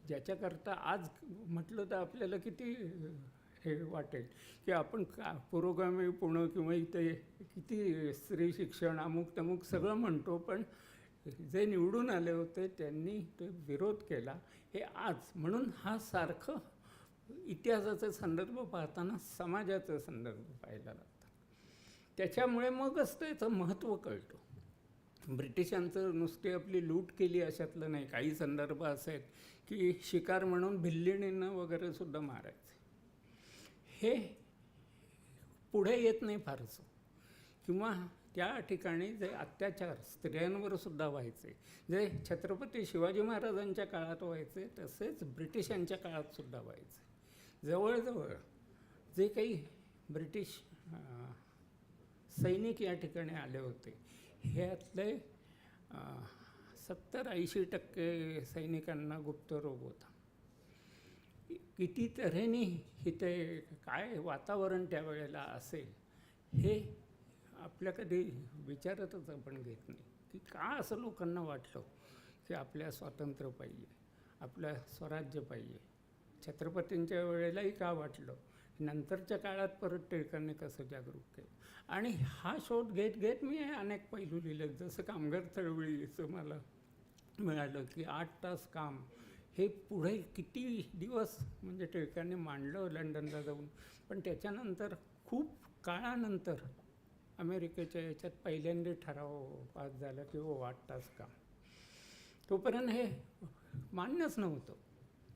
ज्याच्याकरता आज म्हटलं तर आपल्याला किती हे वाटेल की आपण पुरोगामी पुणं किंवा इथे किती स्त्री शिक्षण अमुक तमुक सगळं म्हणतो, पण जे निवडून आले होते त्यांनी ते विरोध केला. हे आज म्हणून हा सारखं इतिहासाचा संदर्भ पाहताना समाजाचा संदर्भ पाहायला लागतं. त्याच्यामुळे मगच त्याचं महत्त्व कळतं. ब्रिटिशांचं नुसती आपली लूट केली अशातलं नाही. काही संदर्भ असे आहेत की शिकार म्हणून भिल्लिणींना वगैरे सुद्धा मारायचे. हे पुढे येत नाही फारसं. किंवा त्या ठिकाणी जे अत्याचार स्त्रियांवर सुद्धा व्हायचे, जे छत्रपती शिवाजी महाराजांच्या काळात व्हायचे तसेच ब्रिटिशांच्या काळात सुद्धा व्हायचे. जवळजवळ जे काही ब्रिटिश सैनिक या ठिकाणी आले होते ह्यातले 70-80% सैनिकांना गुप्तरोग होता. किती तऱ्हेने इथे काय वातावरण त्यावेळेला असेल हे आपल्या कधी विचारतच आपण घेत नाही की का असं लोकांना वाटलं की आपल्या स्वातंत्र्य पाहिजे, आपल्या स्वराज्य पाहिजे. छत्रपतींच्या वेळेलाही का वाटलं, नंतरच्या काळात परत टिळकांनी कसं जागरूक केलं. आणि हा शोध घेत घेत मी अनेक पैलू लिहिले. जसं कामगार चळवळीचं मला मिळालं की 8 तास काम हे पुढे किती दिवस म्हणजे टिळकांनी मांडलं लंडनला जाऊन, पण त्याच्यानंतर खूप काळानंतर अमेरिकेच्या याच्यात पहिल्यांदा ठराव पास झाला की हो 8 तास काम. तोपर्यंत हे मान्यच नव्हतं,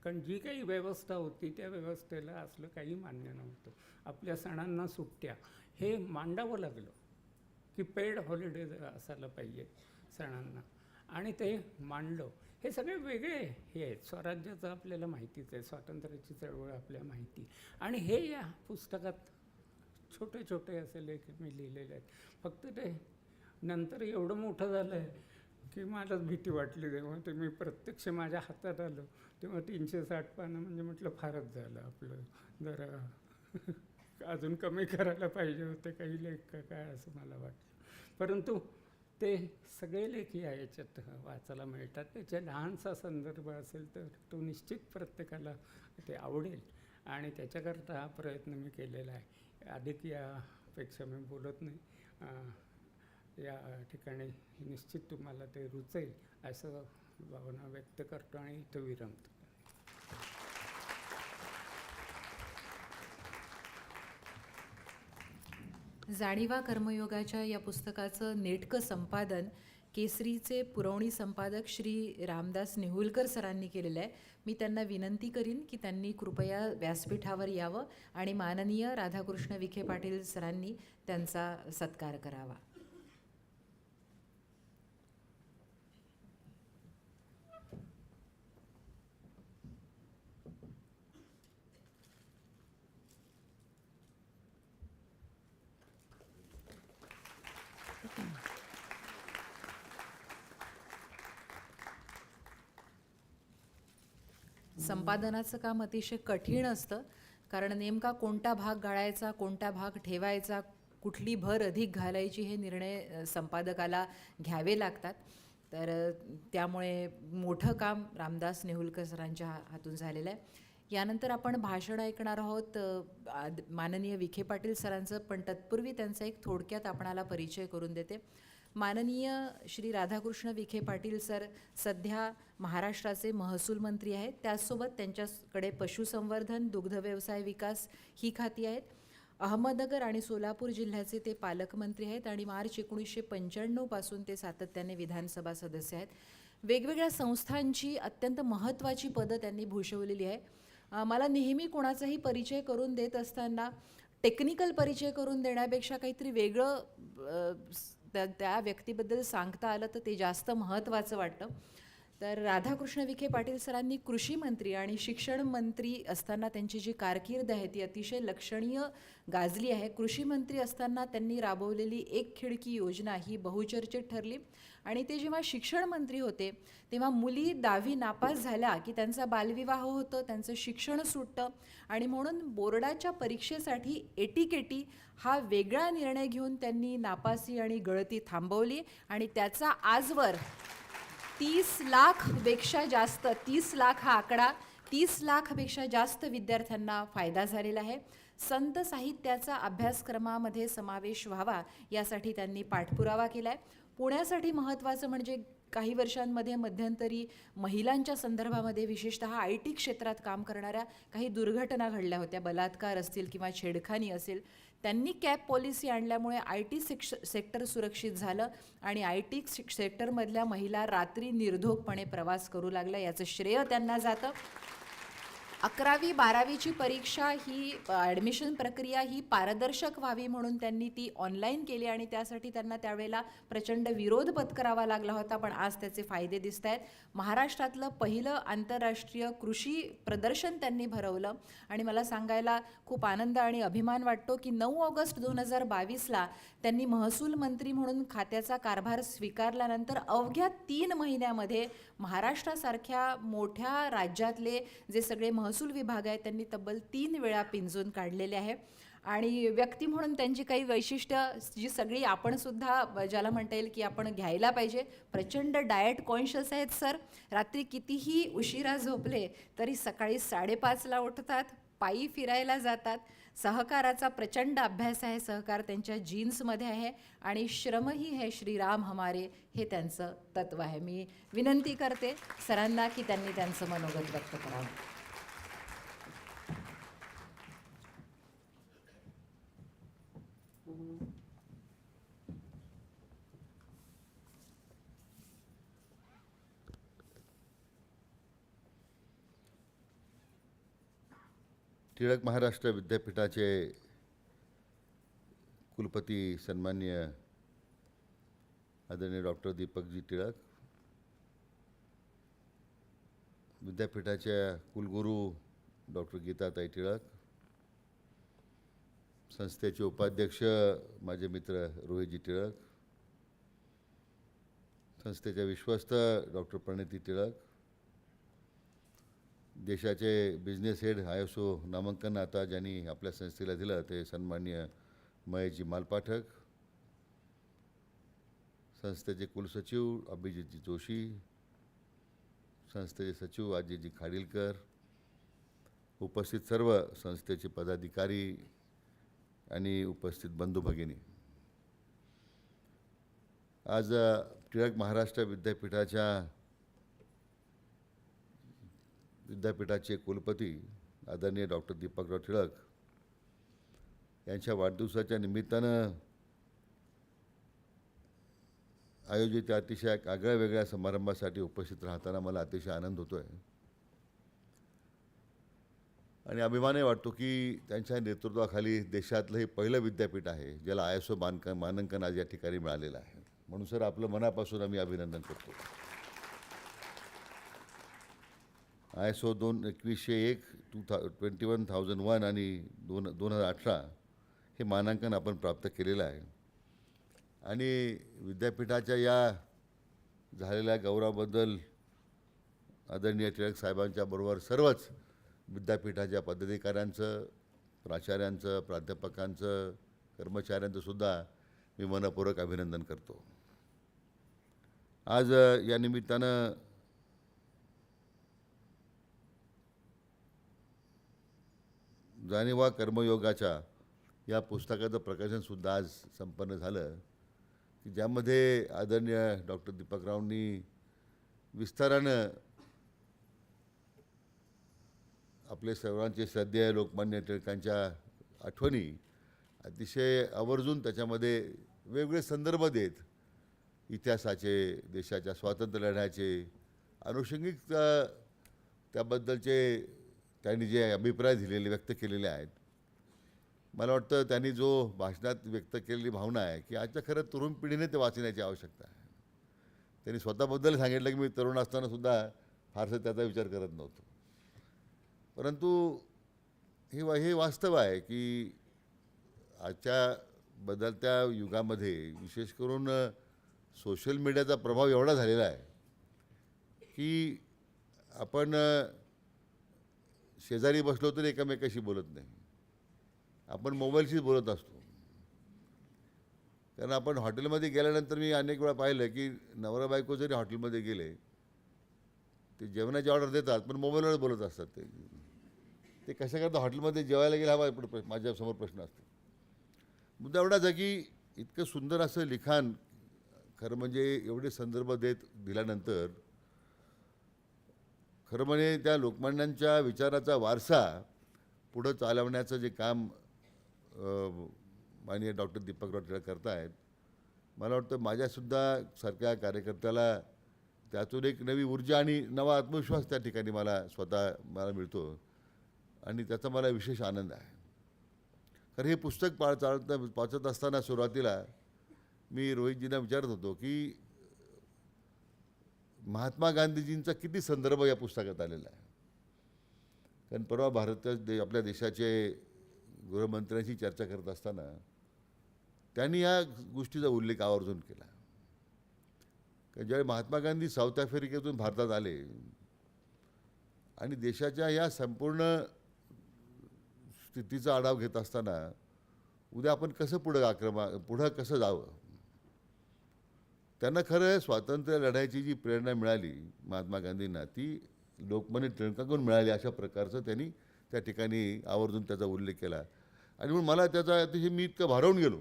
कारण जी काही व्यवस्था होती त्या व्यवस्थेला असलं काही मान्य नव्हतं. आपल्या सणांना सुट्ट्या हे मांडावं लागलं की पेड हॉलिडेज असायला पाहिजे सणांना, आणि ते मांडलं. हे सगळे वेगळे हे आहेत. स्वराज्याचं आपल्याला माहितीच आहे, स्वातंत्र्याची चळवळ आपल्याला माहिती, आणि हे या पुस्तकात छोटे छोटे असे लेख मी लिहिलेले आहेत. फक्त ते नंतर एवढं मोठं झालं आहे की मलाच भीती वाटली. तेव्हा ते मी प्रत्यक्ष माझ्या हातात आलं तेव्हा 360 पानं म्हणजे म्हटलं फारच झालं आपलं, जरा अजून कमी करायला पाहिजे होते काही लेख का काय असं मला वाटलं. परंतु ते सगळे लेख या याच्यात वाचायला मिळतात. त्याच्या लहानसा संदर्भ असेल तर तो निश्चित प्रत्येकाला ते आवडेल, आणि त्याच्याकरता हा प्रयत्न मी केलेला आहे. अधिक यापेक्षा मी बोलत नाही. या ठिकाणी निश्चित तुम्हाला ते रुचेल असं भावना व्यक्त करतो आणि इथं विरमतो. जाणीवा कर्मयोगाच्या या पुस्तकाचं नेटकं संपादन केसरीचे पुरवणी संपादक श्री रामदास नेहुलकर सरांनी केलेलं आहे. मी त्यांना विनंती करीन की त्यांनी कृपया व्यासपीठावर यावं आणि माननीय राधाकृष्ण विखे पाटील सरांनी त्यांचा सत्कार करावा. संपादनाचं काम अतिशय कठीण असतं, कारण नेमका कोणता भाग गाळायचा, कोणता भाग ठेवायचा, कुठली भर अधिक घालायची हे निर्णय संपादकाला घ्यावे लागतात. तर त्यामुळे मोठं काम रामदास नेहुलकर सरांच्या हातून झालेलं आहे. यानंतर आपण भाषण ऐकणार आहोत माननीय विखे पाटील सरांचं, पण तत्पूर्वी त्यांचा एक थोडक्यात आपणाला परिचय करून देते. माननीय श्री राधाकृष्ण विखे पाटील सर सध्या महाराष्ट्राचे महसूल मंत्री आहेत. त्याचसोबत त्यांच्याकडे पशुसंवर्धन, दुग्धव्यवसाय विकास ही खाती आहेत. अहमदनगर आणि सोलापूर जिल्ह्याचे ते पालकमंत्री आहेत आणि मार्च 1995 पासून ते सातत्याने विधानसभा सदस्य आहेत. वेगवेगळ्या संस्थांची अत्यंत महत्त्वाची पदं त्यांनी भूषवलेली आहे. मला नेहमी कोणाचाही परिचय करून देत असताना टेक्निकल परिचय करून देण्यापेक्षा काहीतरी वेगळं त्या व्यक्तीबद्दल सांगता आलं तर ते जास्त महत्त्वाचं वाटतं. तर राधाकृष्ण विखे पाटील सरांनी कृषी मंत्री आणि शिक्षण मंत्री असताना त्यांची जी कारकीर्द आहे ती अतिशय लक्षणीय गाजली आहे. कृषी मंत्री असताना त्यांनी राबवलेली एक खिडकी योजना ही बहुचर्चित ठरली, आणि ते जेव्हा शिक्षण मंत्री होते तेव्हा मुली 10वी नापास झाल्या की त्यांचा बालविवाह होतं, त्यांचं शिक्षण सुटतं, आणि म्हणून बोर्डाच्या परीक्षेसाठी एटीकेटी हा वेगळा निर्णय घेऊन त्यांनी नापासी आणि गळती थांबवली, आणि त्याचा आजवर 30 लाखपेक्षा जास्त, 30 लाख हा आकडा, 30 लाखपेक्षा जास्त विद्यार्थ्यांना फायदा झालेला आहे. संत साहित्याचा अभ्यासक्रमामध्ये समावेश व्हावा यासाठी त्यांनी पाठपुरावा केला आहे. पुण्यासाठी महत्त्वाचं म्हणजे काही वर्षांमध्ये मध्यंतरी महिलांच्या संदर्भामध्ये विशेषतः IT क्षेत्रात काम करणाऱ्या काही दुर्घटना घडल्या होत्या, बलात्कार असतील किंवा छेडखानी असेल. त्यांनी कॅप पॉलिसी आणल्यामुळे IT सेक्टर सुरक्षित झालं आणि IT सेक्टरमधल्या महिला रात्री निर्धोकपणे प्रवास करू लागल्या. याचं श्रेय त्यांना जातं. 11वी 12वीची परीक्षा ही ॲडमिशन प्रक्रिया ही पारदर्शक व्हावी म्हणून त्यांनी ती ऑनलाईन केली, आणि त्यासाठी त्यांना त्यावेळेला प्रचंड विरोध पत्करावा लागला होता, पण आज त्याचे फायदे दिसत आहेत. महाराष्ट्रातलं पहिलं आंतरराष्ट्रीय कृषी प्रदर्शन त्यांनी भरवलं, आणि मला सांगायला खूप आनंद आणि अभिमान वाटतो की 9 ऑगस्ट 2022ला त्यांनी महसूल मंत्री म्हणून खात्याचा कारभार स्वीकारल्यानंतर अवघ्या 3 महिन्यामध्ये महाराष्ट्रासारख्या मोठ्या राज्यातले जे सगळे महसूल विभाग आहेत त्यांनी तब्बल 3 वेळा पिंजून काढलेले आहे. आणि व्यक्ती म्हणून त्यांची काही वैशिष्ट्य जी सगळी आपण सुद्धा ज्याला म्हणता येईल की आपण घ्यायला पाहिजे. प्रचंड डाएट कॉन्शियस आहेत सर. रात्री कितीही उशिरा झोपले तरी सकाळी 5:30ला उठतात, पायी फिरायला जातात. सहकाराचा प्रचंड अभ्यास आहे, सहकार त्यांच्या जीन्समध्ये आहे, आणि श्रमही है श्रीराम हमारे हे त्यांचं तत्व आहे. मी विनंती करते सरांना की त्यांनी त्यांचं मनोगत व्यक्त करावं. टिळक महाराष्ट्र विद्यापीठाचे कुलपती सन्माननीय आदरणीय डॉक्टर दीपकजी टिळक, विद्यापीठाच्या कुलगुरू डॉक्टर गीताताई टिळक, संस्थेचे उपाध्यक्ष माझे मित्र रोहितजी टिळक, संस्थेच्या विश्वस्त डॉक्टर प्रणिती टिळक, देशाचे बिझनेस हेड ISO नामांकन आता ज्यांनी आपल्या संस्थेला दिलं ते सन्माननीय महेशजी मालपाठक, संस्थेचे कुलसचिव अभिजितजी जोशी, संस्थेचे सचिव अजयजी खाडीलकर, उपस्थित सर्व संस्थेचे पदाधिकारी आणि उपस्थित बंधू भगिनी, आज टिळक महाराष्ट्र विद्यापीठाचे कुलपती आदरणीय डॉक्टर दीपकराव टिळक यांच्या वाढदिवसाच्या निमित्तानं आयोजित अतिशय आगळ्या वेगळ्या समारंभासाठी उपस्थित राहताना मला अतिशय आनंद होतो आहे आणि अभिमानही वाटतो की त्यांच्या नेतृत्वाखाली देशातलं हे पहिलं विद्यापीठ आहे ज्याला ISO मानांकन आज या ठिकाणी मिळालेलं आहे. म्हणून सर आपलं मनापासून आम्ही अभिनंदन करतो. ISO 2101 21,001 आणि 2018 हे मानांकन आपण प्राप्त केलेलं आहे आणि विद्यापीठाच्या या झालेल्या गौरवाबद्दल आदरणीय टिळक साहेबांच्या बरोबर सर्वच विद्यापीठाच्या पदाधिकाऱ्यांचं, प्राचार्यांचं, प्राध्यापकांचं, कर्मचाऱ्यांचं सुद्धा मी मनपूर्वक अभिनंदन करतो. आज या निमित्तानं जाणीवा कर्मयोगाच्या या पुस्तकाचं प्रकाशनसुद्धा आज संपन्न झालं की ज्यामध्ये आदरणीय डॉक्टर दीपकरावांनी विस्तारानं आपले सर्वांचे श्रद्धेय लोकमान्य टिळकांच्या आठवणी अतिशय आवर्जून त्याच्यामध्ये वेगवेगळे संदर्भ देत इतिहासाचे, देशाच्या स्वातंत्र्य लढ्याचे, अनुषंगिक त्याबद्दलचे त्यांनी जे अभिप्राय दिलेले व्यक्त केलेले आहेत. मला वाटतं त्यांनी जो भाषणात व्यक्त केलेली भावना आहे की आजच्या खरं तरुण पिढीने ते वाचण्याची आवश्यकता आहे. त्यांनी स्वतःबद्दल सांगितलं की मी तरुण असतानासुद्धा फारसं त्याचा विचार करत नव्हतो, परंतु हे वास्तव आहे की आजच्या बदलत्या युगामध्ये विशेष करून सोशल मीडियाचा प्रभाव एवढा झालेला आहे की आपण शेजारी बसलो तरी एकमेकाशी बोलत नाही, आपण मोबाईलशीच बोलत असतो. कारण आपण हॉटेलमध्ये गेल्यानंतर मी अनेक वेळा पाहिलं की नवरा बायको जरी हॉटेलमध्ये गेले ते जेवणाची ऑर्डर देतात पण मोबाईलवर बोलत असतात. ते कशा करता हॉटेलमध्ये जेवायला गेला हा माझ्यासमोर प्रश्न असतो. मुद्दा एवढाच आहे की इतकं सुंदर असं लिखाण खरं म्हणजे एवढे संदर्भ दिल्यानंतर खरं म्हणजे त्या लोकमान्यांच्या विचाराचा वारसा पुढं चालवण्याचं जे काम माननीय डॉक्टर दीपकराव टिळक करतायत, मला वाटतं माझ्यासुद्धा सारख्या कार्यकर्त्याला त्यातून एक नवी ऊर्जा आणि नवा आत्मविश्वास त्या ठिकाणी मला मिळतो आणि त्याचा मला विशेष आनंद आहे. कारण हे पुस्तक वाचत असताना सुरुवातीला मी रोहितजींना विचारत होतो की महात्मा गांधीजींचा किती संदर्भ या पुस्तकात आलेला आहे. कारण परवा आपल्या देशाचे गृहमंत्र्यांशी चर्चा करत असताना त्यांनी या गोष्टीचा उल्लेख आवर्जून केला. कारण ज्यावेळी महात्मा गांधी साऊथ आफ्रिकेतून भारतात आले आणि देशाच्या या संपूर्ण स्थितीचा आढावा घेत असताना उद्या आपण कसं पुढं कसं जावं, त्यांना खरं स्वातंत्र्य लढायची जी प्रेरणा मिळाली महात्मा गांधींना ती लोकमान्य टिळकांकडून मिळाली अशा प्रकारचं त्यांनी त्या ठिकाणी आवर्जून त्याचा उल्लेख केला. आणि म्हणून मला त्याचा अतिशय मी इतकं भारावून गेलो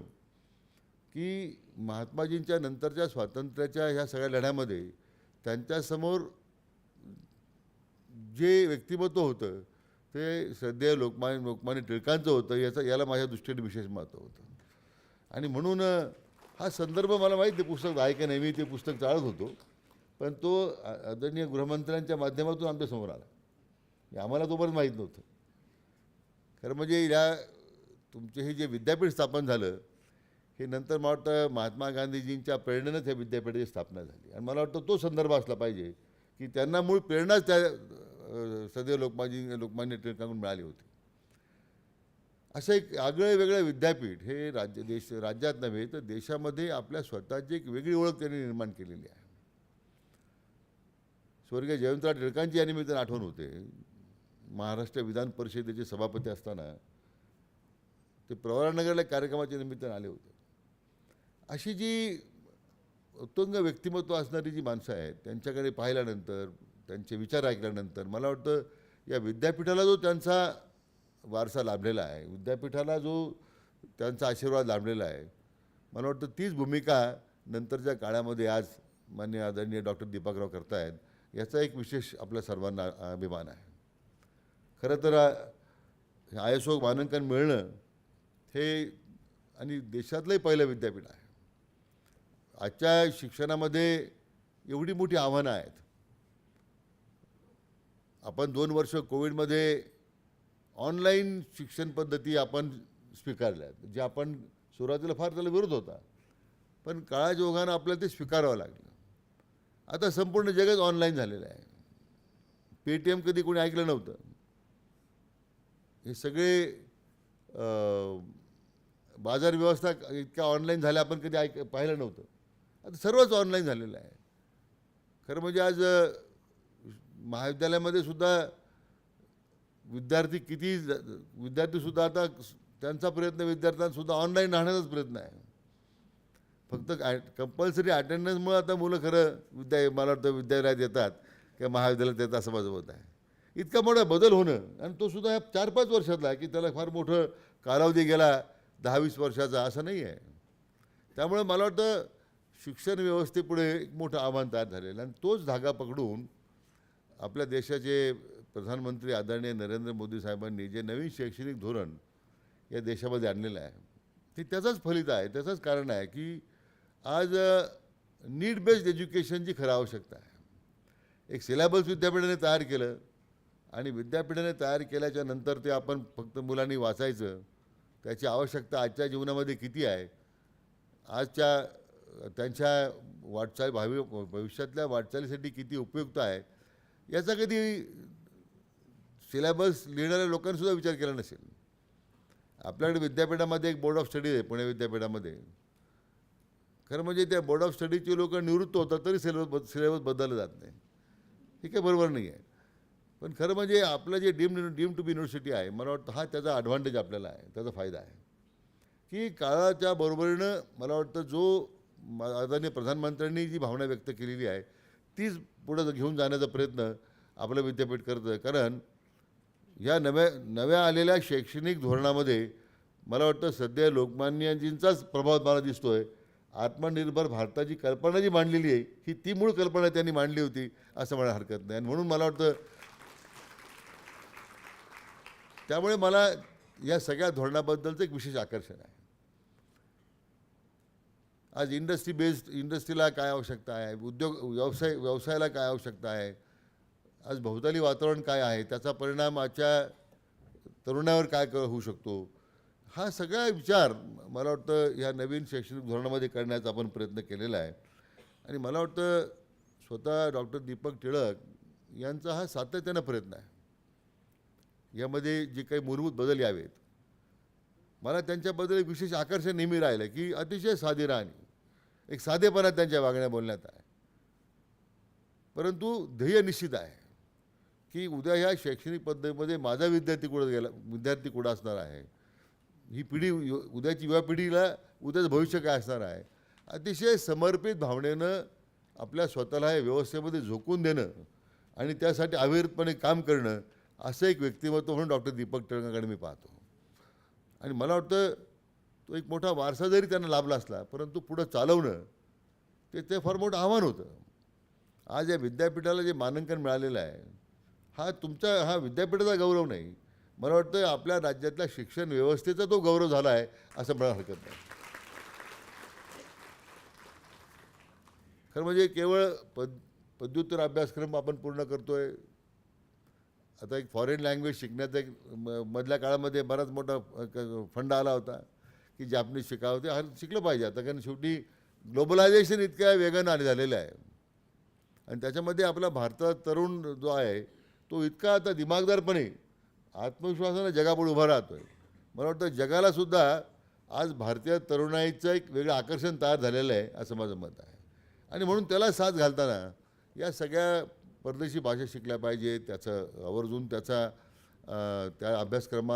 की महात्माजींच्या नंतरच्या स्वातंत्र्याच्या ह्या सगळ्या लढ्यामध्ये त्यांच्यासमोर जे व्यक्तिमत्व होतं ते श्रद्धेय लोकमान्य टिळकांचं होतं. याला माझ्या दृष्टीने विशेष महत्त्व होतं. आणि म्हणून हा संदर्भ मला माहीत ते पुस्तक आहे का नाही, मी ते पुस्तक चाळत होतो पण तो आदरणीय गृहमंत्र्यांच्या माध्यमातून आमच्यासमोर आला. आम्हाला तोपर्यंत माहीत नव्हतं. खरं म्हणजे या तुमचे हे जे विद्यापीठ स्थापन झालं हे नंतर मला वाटतं महात्मा गांधीजींच्या प्रेरणेनंच हे विद्यापीठाची स्थापना झाली. आणि मला वाटतं तो संदर्भ असला पाहिजे की त्यांना मूळ प्रेरणाच त्या सदैव लोकमान्य टिळकांकडून मिळाली होती. असं एक आगळं वेगळं विद्यापीठ हे राज्यात नव्हे तर देशामध्ये आपल्या स्वतःची एक वेगळी ओळख त्यांनी निर्माण केलेली आहे. स्वर्गीय जयवंतराव टिळकांची या निमित्ताने आठवण होते. महाराष्ट्र विधान परिषदेचे सभापती असताना ते प्रवरानगरला कार्यक्रमाच्या निमित्ताने आले होते. अशी जी उत्तुंग व्यक्तिमत्व असणारी जी माणसं आहेत त्यांच्याकडे पाहिल्यानंतर त्यांचे विचार ऐकल्यानंतर मला वाटतं या विद्यापीठाला जो त्यांचा वारसा लाभलेला आहे, विद्यापीठाला जो त्यांचा आशीर्वाद लाभलेला आहे, मला वाटतं तीच भूमिका नंतरच्या काळामध्ये आज माननीय आदरणीय डॉक्टर दीपकराव करतायत. याचा एक विशेष आपल्या सर्वांना अभिमान आहे. खरं तर ISO मानांकन मिळणं हे आणि देशातलंही पहिलं विद्यापीठ आहे. आजच्या शिक्षणामध्ये एवढी मोठी आव्हानं आहेत. आपण 2 वर्ष कोविडमध्ये ऑनलाईन शिक्षण पद्धती आपण स्वीकारल्या आहेत, जे आपण सुरुवातीला फार त्याला विरोध होता, पण काळाच्या ओघानं आपल्याला ते स्वीकारावं लागलं. आता संपूर्ण जगच ऑनलाईन झालेलं आहे. पेटीएम कधी कोणी ऐकलं नव्हतं. हे सगळे बाजार व्यवस्था इतक्या ऑनलाईन झाल्या आपण कधी पाहिलं नव्हतं. आता सर्वच ऑनलाईन झालेलं आहे. खरं म्हणजे आज महाविद्यालयामध्ये सुद्धा विद्यार्थीसुद्धा आता त्यांचा प्रयत्न विद्यार्थ्यांसुद्धा ऑनलाईन राहण्याचाच प्रयत्न आहे. फक्त कंपल्सरी अटेंडन्समुळे आता मुलं खरं मला वाटतं विद्यालयात येतात किंवा महाविद्यालयात येतात असं माझं मत आहे. इतका मोठा बदल होणं आणि तो सुद्धा ह्या 4-5 वर्षातला आहे की त्याला फार मोठं कालावधी गेला 10-20 वर्षाचा असं नाही आहे. त्यामुळे मला वाटतं शिक्षण व्यवस्थेपुढे एक मोठं आव्हान तयार झालेलं आणि तोच धागा पकडून आपल्या देशाचे प्रधानमंत्री आदरणीय नरेंद्र मोदी साहेबांनी जे नवीन शैक्षणिक धोरण या देशामध्ये आणलेलं आहे ते त्याचंच फलित आहे. त्याचंच कारण आहे की आज नीड बेस्ड एज्युकेशनची खरं आवश्यकता आहे. एक सिलेबस विद्यापीठाने तयार केलं आणि विद्यापीठाने तयार केल्याच्या नंतर ते आपण फक्त मुलांनी वाचायचं, त्याची आवश्यकता आजच्या जीवनामध्ये किती आहे, त्यांच्या भविष्यातल्या वाटचालीसाठी किती उपयुक्त आहे, याचा कधी सिलेबस लिहिणाऱ्या लोकांनीसुद्धा विचार केला नसेल. आपल्याकडे विद्यापीठामध्ये एक बोर्ड ऑफ स्टडी आहे पुणे विद्यापीठामध्ये. खरं म्हणजे त्या बोर्ड ऑफ स्टडीची लोक निवृत्त होतात तरी सिलेबस बदललं जात नाही. हे काही बरोबर नाही आहे. पण खरं म्हणजे आपलं जे डीम टू बी युनिव्हर्सिटी आहे मला वाटतं हा त्याचा ॲडव्हान्टेज आपल्याला आहे, त्याचा फायदा आहे की काळाच्या बरोबरीनं मला वाटतं जो आदरणीय प्रधानमंत्र्यांनी जी भावना व्यक्त केलेली आहे तीच पुढं घेऊन जाण्याचा प्रयत्न आपलं विद्यापीठ करतं. कारण या नव्या आलेल्या शैक्षणिक धोरणामध्ये मला वाटतं सध्या लोकमान्यजींचाच प्रभाव मला दिसतो आहे. आत्मनिर्भर भारताची कल्पना जी मांडलेली आहे ही ती मूळ कल्पना त्यांनी मांडली होती असं म्हणायला हरकत नाही. आणि म्हणून मला वाटतं त्यामुळे मला या सगळ्या धोरणाबद्दलचं एक विशेष आकर्षण आहे. आज इंडस्ट्रीला काय आवश्यकता आहे, व्यवसायाला काय आवश्यकता आहे, आज भोवताली वातावरण काय आहे, त्याचा परिणाम आजच्या तरुणावर काय होऊ शकतो, हा सगळा विचार मला वाटतं ह्या नवीन शैक्षणिक धोरणामध्ये करण्याचा आपण प्रयत्न केलेला आहे. आणि मला वाटतं स्वतः डॉक्टर दीपक टिळक यांचा हा सातत्यानं प्रयत्न आहे. यामध्ये जे काही मूलभूत बदल यावेत, मला त्यांच्याबद्दल एक विशेष आकर्षण नेहमी राहिलं की अतिशय साधी राहणी, एक साधेपणा त्यांच्या वागण्या बोलण्यात आहे. परंतु ध्येय निश्चित आहे की उद्या ह्या शैक्षणिक पद्धतीमध्ये माझा विद्यार्थी कुठं असणार आहे, ही पिढी उद्याची युवा पिढीला उद्याचं भविष्य काय असणार आहे, अतिशय समर्पित भावनेनं आपल्या स्वतःला या व्यवस्थेमध्ये झोकून देणं आणि त्यासाठी अविरतपणे काम करणं असं एक व्यक्तिमत्व म्हणून डॉक्टर दीपक टिळकांकडे मी पाहतो. आणि मला वाटतं तो एक मोठा वारसा जरी त्यांना लाभला असला परंतु पुढं चालवणं ते फार मोठं आव्हान होतं. आज या विद्यापीठाला जे मानांकन मिळालेलं आहे हा विद्यापीठाचा गौरव नाही, मला वाटतं आपल्या राज्यातल्या शिक्षण व्यवस्थेचा तो गौरव झाला आहे असं म्हणायला हरकत नाही. खरं म्हणजे केवळ पदव्युत्तर अभ्यासक्रम आपण पूर्ण करतो आहे आता एक फॉरेन लँग्वेज शिकण्याचा एक मधल्या काळामध्ये बराच मोठा फंड आला होता की जॅपनीज शिकावं, ते शिकलं पाहिजे आता, कारण शेवटी ग्लोबलायझेशन इतक्या वेगानं झालेलं आहे आणि त्याच्यामध्ये आपला भारतात तरुण जो आहे तो इतका आता दिमागदारपणे आत्मविश्वासाने जगापुढे उभा राहतो आहे. मला वाटतं जगालासुद्धा आज भारतीय तरुणाईचं एक वेगळं आकर्षण तयार झालेलं आहे असं माझं मत आहे. आणि म्हणून त्याला साथ घालताना या सगळ्या परदेशी भाषा शिकल्या पाहिजे, त्याचं आवर्जून त्या अभ्यासक्रम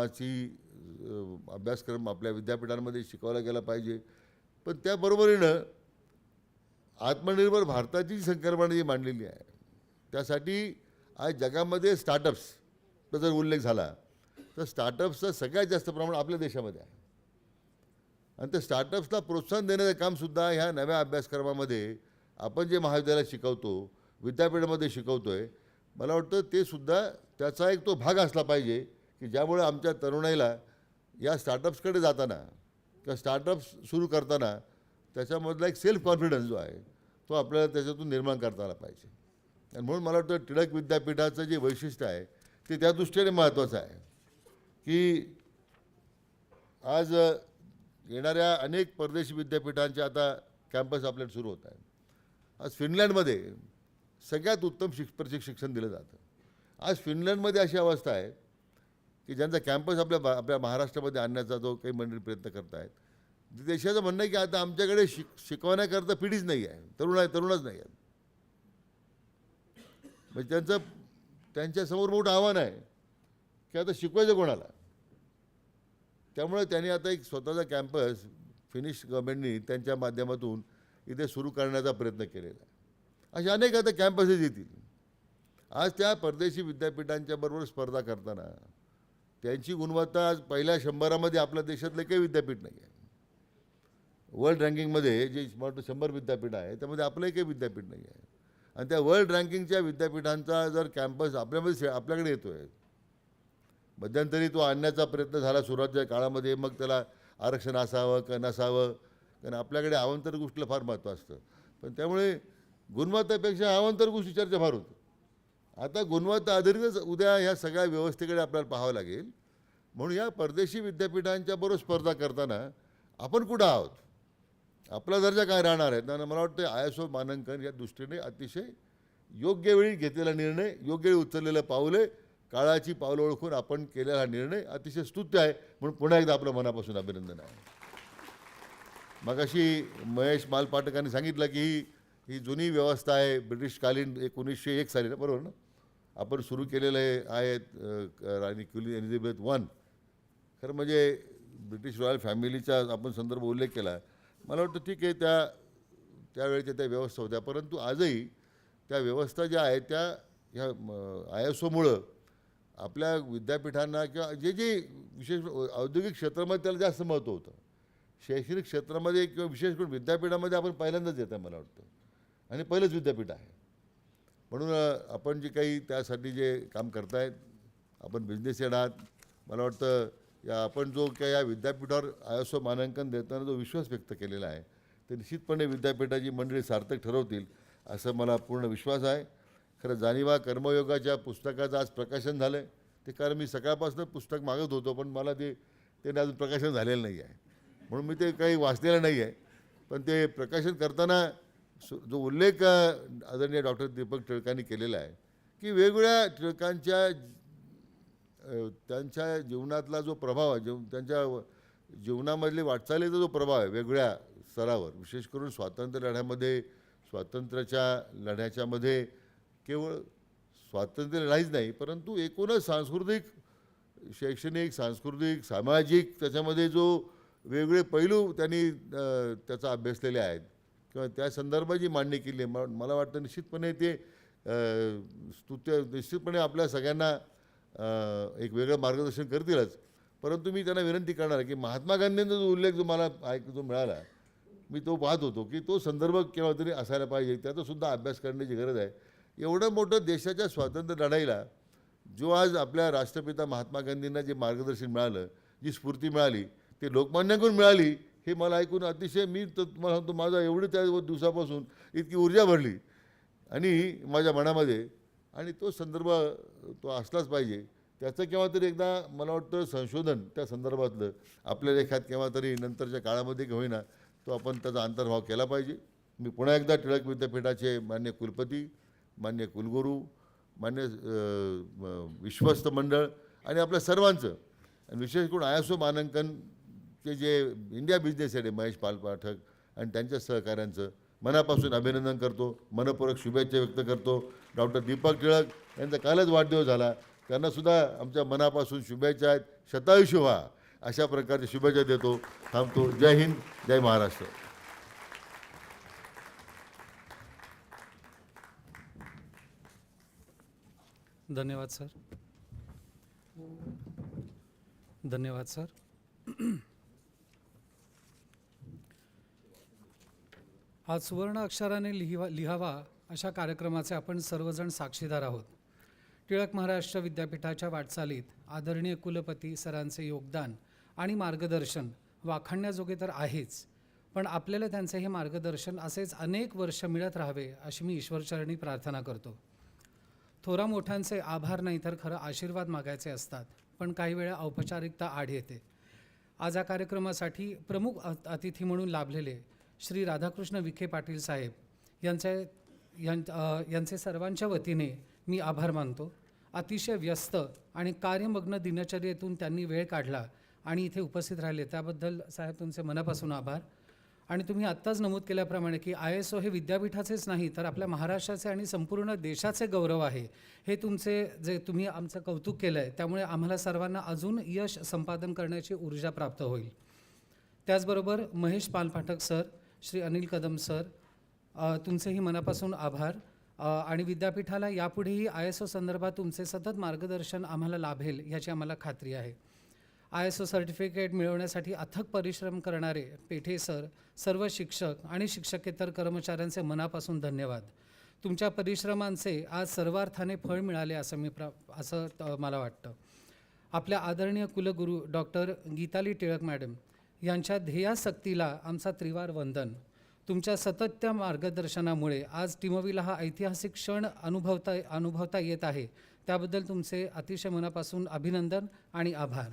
आपल्या विद्यापीठांमध्ये शिकवला गेला पाहिजे. पण त्याबरोबरीनं आत्मनिर्भर भारताची जी संकल्पना जी मांडलेली आहे त्यासाठी आज जगामध्ये स्टार्टअप्सचा जर उल्लेख झाला तर स्टार्टअप्सचं सगळ्यात जास्त प्रमाण आपल्या देशामध्ये आहे आणि त्या स्टार्टअप्सला प्रोत्साहन देण्याचं कामसुद्धा ह्या नव्या अभ्यासक्रमामध्ये आपण जे महाविद्यालयात शिकवतो, विद्यापीठामध्ये शिकवतो आहे, मला वाटतं ते सुद्धा त्याचा एक तो भाग असला पाहिजे की ज्यामुळे आमच्या तरुणाईला या स्टार्टअप्सकडे जाताना किंवा स्टार्टअप्स सुरू करताना त्याच्यामधला एक सेल्फ कॉन्फिडन्स जो आहे तो आपल्याला त्याच्यातून निर्माण करता आला पाहिजे. आणि म्हणून मला वाटतं टिळक विद्यापीठाचं जे वैशिष्ट्य आहे ते त्या दृष्टीने महत्त्वाचं आहे की आज येणाऱ्या अनेक परदेशी विद्यापीठांचे आता कॅम्पस आपल्याला सुरू होत आहेत. आज फिनलँडमध्ये सगळ्यात उत्तम शिक्षण दिलं जातं. आज फिनलँडमध्ये अशी अवस्था आहे की ज्यांचा कॅम्पस आपल्या महाराष्ट्रामध्ये आणण्याचा जो काही मंडळी प्रयत्न करत आहेत, देशाचं म्हणणं आहे की आता आमच्याकडे शिकवण्याकरता पिढीच नाही आहे, तरुणच नाही आहेत. म्हणजे त्यांच्यासमोर मोठं आव्हान आहे की आता शिकवायचं कोणाला. त्यामुळे त्यांनी आता एक स्वतःचा कॅम्पस फिनिश गव्हर्नमेंटनी त्यांच्या माध्यमातून इथे सुरू करण्याचा प्रयत्न केलेला आहे. अशा अनेक आता कॅम्पसेस येतील. आज त्या परदेशी विद्यापीठांच्या बरोबर स्पर्धा करताना त्यांची गुणवत्ता आज पहिल्या 100मध्ये आपल्या देशातलं काही विद्यापीठ नाही आहे. वर्ल्ड रँकिंगमध्ये जे 100 विद्यापीठ आहे त्यामध्ये आपलंही काही विद्यापीठ नाही आहे. आणि त्या वर्ल्ड रँकिंगच्या विद्यापीठांचा जर कॅम्पस आपल्याकडे येतो आहे, मध्यंतरी तो आणण्याचा प्रयत्न झाला सुरुवातीच्या काळामध्ये, मग त्याला आरक्षण असावं का नसावं, कारण आपल्याकडे अवांतर गोष्टीला फार महत्त्व असतं. पण त्यामुळे गुणवत्तेपेक्षा अवांतर गोष्टी चर्चा फार होतं. आता गुणवत्ता आधारितच उद्या ह्या सगळ्या व्यवस्थेकडे आपल्याला पाहावं लागेल. म्हणून या परदेशी विद्यापीठांच्या बरोबर स्पर्धा करताना आपण कुठं आहोत, आपला दर्जा काय राहणार आहे. त्यांना मला वाटतं ISO मानांकन या दृष्टीने अतिशय योग्य वेळी घेतलेला निर्णय, योग्य वेळी उचललेलं पाऊले, काळाची पावलं ओळखून आपण केलेला निर्णय अतिशय स्तुत्य आहे. म्हणून पुन्हा एकदा आपलं मनापासून अभिनंदन आहे. मगाशी महेश मालपाटकांनी सांगितलं की ही जुनी व्यवस्था आहे, ब्रिटिशकालीन 1901 साली, बरोबर ना, आपण सुरू केलेलं आहेत राणी क्वीन एलिझाबेथ I. खरं म्हणजे ब्रिटिश रॉयल फॅमिलीचा आपण संदर्भ उल्लेख केला. मला वाटतं ठीक आहे, त्यावेळेच्या त्या व्यवस्था होत्या, परंतु आजही त्या व्यवस्था ज्या आहेत त्या ह्या ISOमुळं आपल्या विद्यापीठांना किंवा जे विशेष औद्योगिक क्षेत्रामध्ये त्याला जास्त महत्त्व होतं. शैक्षणिक क्षेत्रामध्ये किंवा विशेष करून विद्यापीठामध्ये आपण पहिल्यांदाच येत आहे मला वाटतं, आणि पहिलंच विद्यापीठ आहे. म्हणून आपण जे काही त्यासाठी जे काम करतायत, आपण बिझनेस हेड आहात, मला वाटतं आपण जो काही या विद्यापीठावर ISO मानांकन देताना जो विश्वास व्यक्त केलेला आहे ते निश्चितपणे विद्यापीठाची मंडळी सार्थक ठरवतील असं मला पूर्ण विश्वास आहे. खरं जाणीवा कर्मयोगाच्या पुस्तकाचं आज प्रकाशन झालं आहे. ते कारण मी सकाळपासून पुस्तक मागत होतो, पण मला ते अजून प्रकाशन झालेलं नाही आहे, म्हणून मी ते काही वाचलेलं नाही आहे. पण ते प्रकाशन करताना जो उल्लेख आदरणीय डॉक्टर दीपक टिळकांनी केलेला आहे की वेगवेगळ्या टिळकांच्या त्यांच्या जीवनातला जो प्रभाव आहे, त्यांच्या जीवनामधली वाटचालीचा जो प्रभाव आहे वेगवेगळ्या स्तरावर, विशेष करून स्वातंत्र्य लढ्यामध्ये, स्वातंत्र्याच्या लढ्याच्यामध्ये केवळ स्वातंत्र्य लढाईच नाही, परंतु एकूणच सांस्कृतिक, शैक्षणिक, सांस्कृतिक, सामाजिक त्याच्यामध्ये जो वेगवेगळे पैलू त्यांनी त्याचा अभ्यासलेले आहेत किंवा त्या संदर्भाची मांडणी केली आहे, मला वाटतं निश्चितपणे ते निश्चितपणे आपल्या सगळ्यांना एक वेगळं मार्गदर्शन करतीलच. परंतु मी त्यांना विनंती करणार की महात्मा गांधींचा जो उल्लेख जो मला जो मिळाला, मी तो पाहत होतो की तो संदर्भ केव्हा तरी असायला पाहिजे, त्याचासुद्धा अभ्यास करण्याची गरज आहे. एवढं मोठं देशाच्या स्वातंत्र्य लढाईला जो आज आपल्या राष्ट्रपिता महात्मा गांधींना जे मार्गदर्शन मिळालं, जी स्फूर्ती मिळाली, ते लोकमान्यांकडून मिळाली, हे मला ऐकून अतिशय, मी तर तुम्हाला सांगतो, माझा एवढी त्या दिवसापासून इतकी ऊर्जा भरली आणि माझ्या मनामध्ये आणि तो संदर्भ तो असलाच पाहिजे. त्याचं केव्हा तरी एकदा मला वाटतं संशोधन त्या संदर्भातलं आपल्या लेखात केव्हा तरी नंतरच्या काळामध्ये का होईना तो आपण त्याचा अंतर्भाव केला पाहिजे. मी पुन्हा एकदा टिळक विद्यापीठाचे मान्य कुलपती, मान्य कुलगुरू, मान्य विश्वस्त मंडळ आणि आपल्या सर्वांचं आणि विशेष करून ISO मानांकनचे जे इंडिया बिझनेस हेड आहे महेश पाठक आणि त्यांच्या सहकाऱ्यांचं मनापासून अभिनंदन करतो, मनपूर्वक शुभेच्छा व्यक्त करतो. डॉक्टर दीपक टिळक यांचा कालच वाढदिवस झाला, त्यांनासुद्धा आमच्या मनापासून शुभेच्छा आहेत. शतायुषी व्हा अशा प्रकारच्या शुभेच्छा देतो. थांबतो. जय हिंद, जय महाराष्ट्र. धन्यवाद सर. धन्यवाद सर. आज सुवर्ण अक्षराने लिहावा अशा कार्यक्रमाचे आपण सर्वजण साक्षीदार आहोत. टिळक महाराष्ट्र विद्यापीठाच्या वाटचालीत आदरणीय कुलपती सरांचे योगदान आणि मार्गदर्शन वाखाणण्याजोगे तर आहेच, पण आपल्याला त्यांचे हे मार्गदर्शन असेच अनेक वर्ष मिळत राहावे अशी मी ईश्वरचरणी प्रार्थना करतो. थोरा मोठ्यांचे आभार नाही तर खरं आशीर्वाद मागायचे असतात, पण काही वेळा औपचारिकता आड येते. आज या कार्यक्रमासाठी प्रमुख अतिथी म्हणून लाभलेले श्री राधाकृष्ण विखे पाटील साहेब यांचे सर्वांच्या वतीने मी आभार मानतो. अतिशय व्यस्त आणि कार्यमग्न दिनचर्येतून त्यांनी वेळ काढला आणि इथे उपस्थित राहिले त्याबद्दल साहेब तुमचे मनापासून आभार. आणि तुम्ही आत्ताच नमूद केल्याप्रमाणे की ISO हे विद्यापीठाचेच नाही तर आपल्या महाराष्ट्राचे आणि संपूर्ण देशाचे गौरव आहे. हे तुमचे जे तुम्ही आमचं कौतुक केलं आहे त्यामुळे आम्हाला सर्वांना अजून यश संपादन करण्याची ऊर्जा प्राप्त होईल. त्याचबरोबर महेश पालपाठक सर, श्री अनिल कदम सर, तुमचेही मनापासून आभार. आणि विद्यापीठाला यापुढेही ISO संदर्भात तुमचे सतत मार्गदर्शन आम्हाला लाभेल याची आम्हाला खात्री आहे. ISO सर्टिफिकेट मिळवण्यासाठी अथक परिश्रम करणारे पेठे सर, सर्व शिक्षक आणि शिक्षकेतर कर्मचाऱ्यांचे मनापासून धन्यवाद. तुमच्या परिश्रमांचे आज सर्वार्थाने फळ मिळाले असं मला वाटतं. आपल्या आदरणीय कुलगुरू डॉक्टर गीताली टिळक मॅडम यांच्या ध्येयासक्तीला आमचा त्रिवार वंदन. तुमच्या सततच्या मार्गदर्शनामुळे आज टिमोवीला हा ऐतिहासिक क्षण अनुभवता येत आहे, त्याबद्दल तुमचे अतिशय मनापासून अभिनंदन आणि आभार.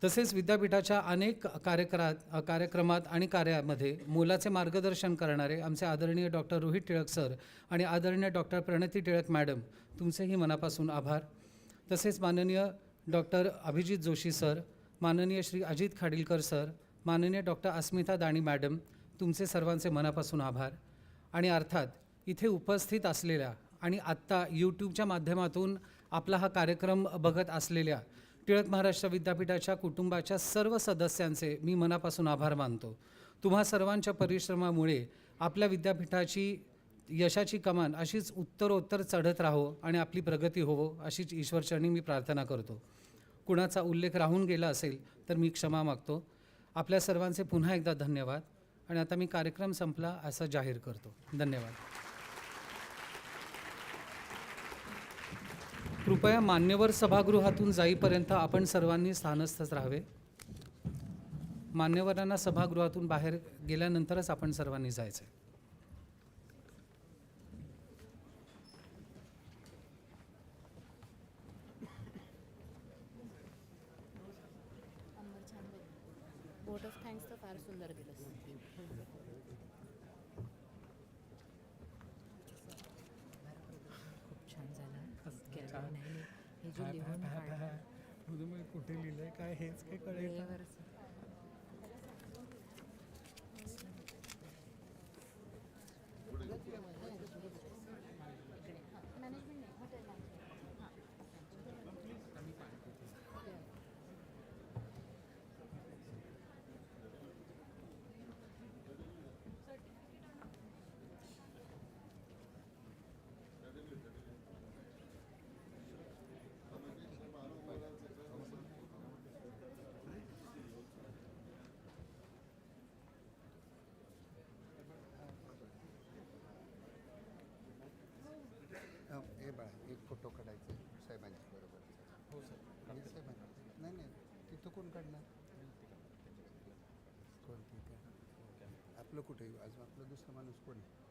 तसेच विद्यापीठाच्या अनेक कार्यक्रमात आणि कार्यामध्ये मोलाचे मार्गदर्शन करणारे आमचे आदरणीय डॉक्टर रोहित टिळक सर आणि आदरणीय डॉक्टर प्रणती टिळक मॅडम तुमचेही मनापासून आभार. तसेच माननीय डॉक्टर अभिजित जोशी सर, माननीय श्री अजित खाडीलकर सर, माननीय डॉक्टर अस्मिता दाणी मॅडम तुमचे सर्वांचे मनापासून आभार. आणि अर्थात इथे उपस्थित असलेल्या आणि आत्ता यूट्यूबच्या माध्यमातून आपला हा कार्यक्रम बघत असलेल्या टिळक महाराष्ट्र विद्यापीठाच्या कुटुंबाच्या सर्व सदस्यांचे मी मनापासून आभार मानतो. तुम्हा सर्वांच्या परिश्रमामुळे आपल्या विद्यापीठाची यशाची कमान अशीच उत्तरोत्तर चढत राहो आणि आपली प्रगती होवो अशीच ईश्वरचरणी मी प्रार्थना करतो. कुणाचा उल्लेख राहून गेला असेल तर मी क्षमा मागतो. आपल्या सर्वांचे पुन्हा एकदा धन्यवाद. आणि आता मी कार्यक्रम संपला असं जाहीर करतो. धन्यवाद. कृपया मान्यवर सभागृहातून जाईपर्यंत आपण सर्वांनी स्थानस्थच राहावे. मान्यवरांना सभागृहातून बाहेर गेल्यानंतरच आपण सर्वांनी जायचं. बोट ऑफ थँक्स तर फार सुंदर दिलं. खूप छान झालं. हे जे लिहून कुठे लिहिलंय काय हेच काही कळेल. हे बाळा एक फोटो काढायचा साहेबांच्या बरोबर. हो सर. साहेबांना नाही नाही तिथं कोण काढणार कोण ठीक आहे आपलं कुठे आज आपलं दुसरा माणूस कोण आहे.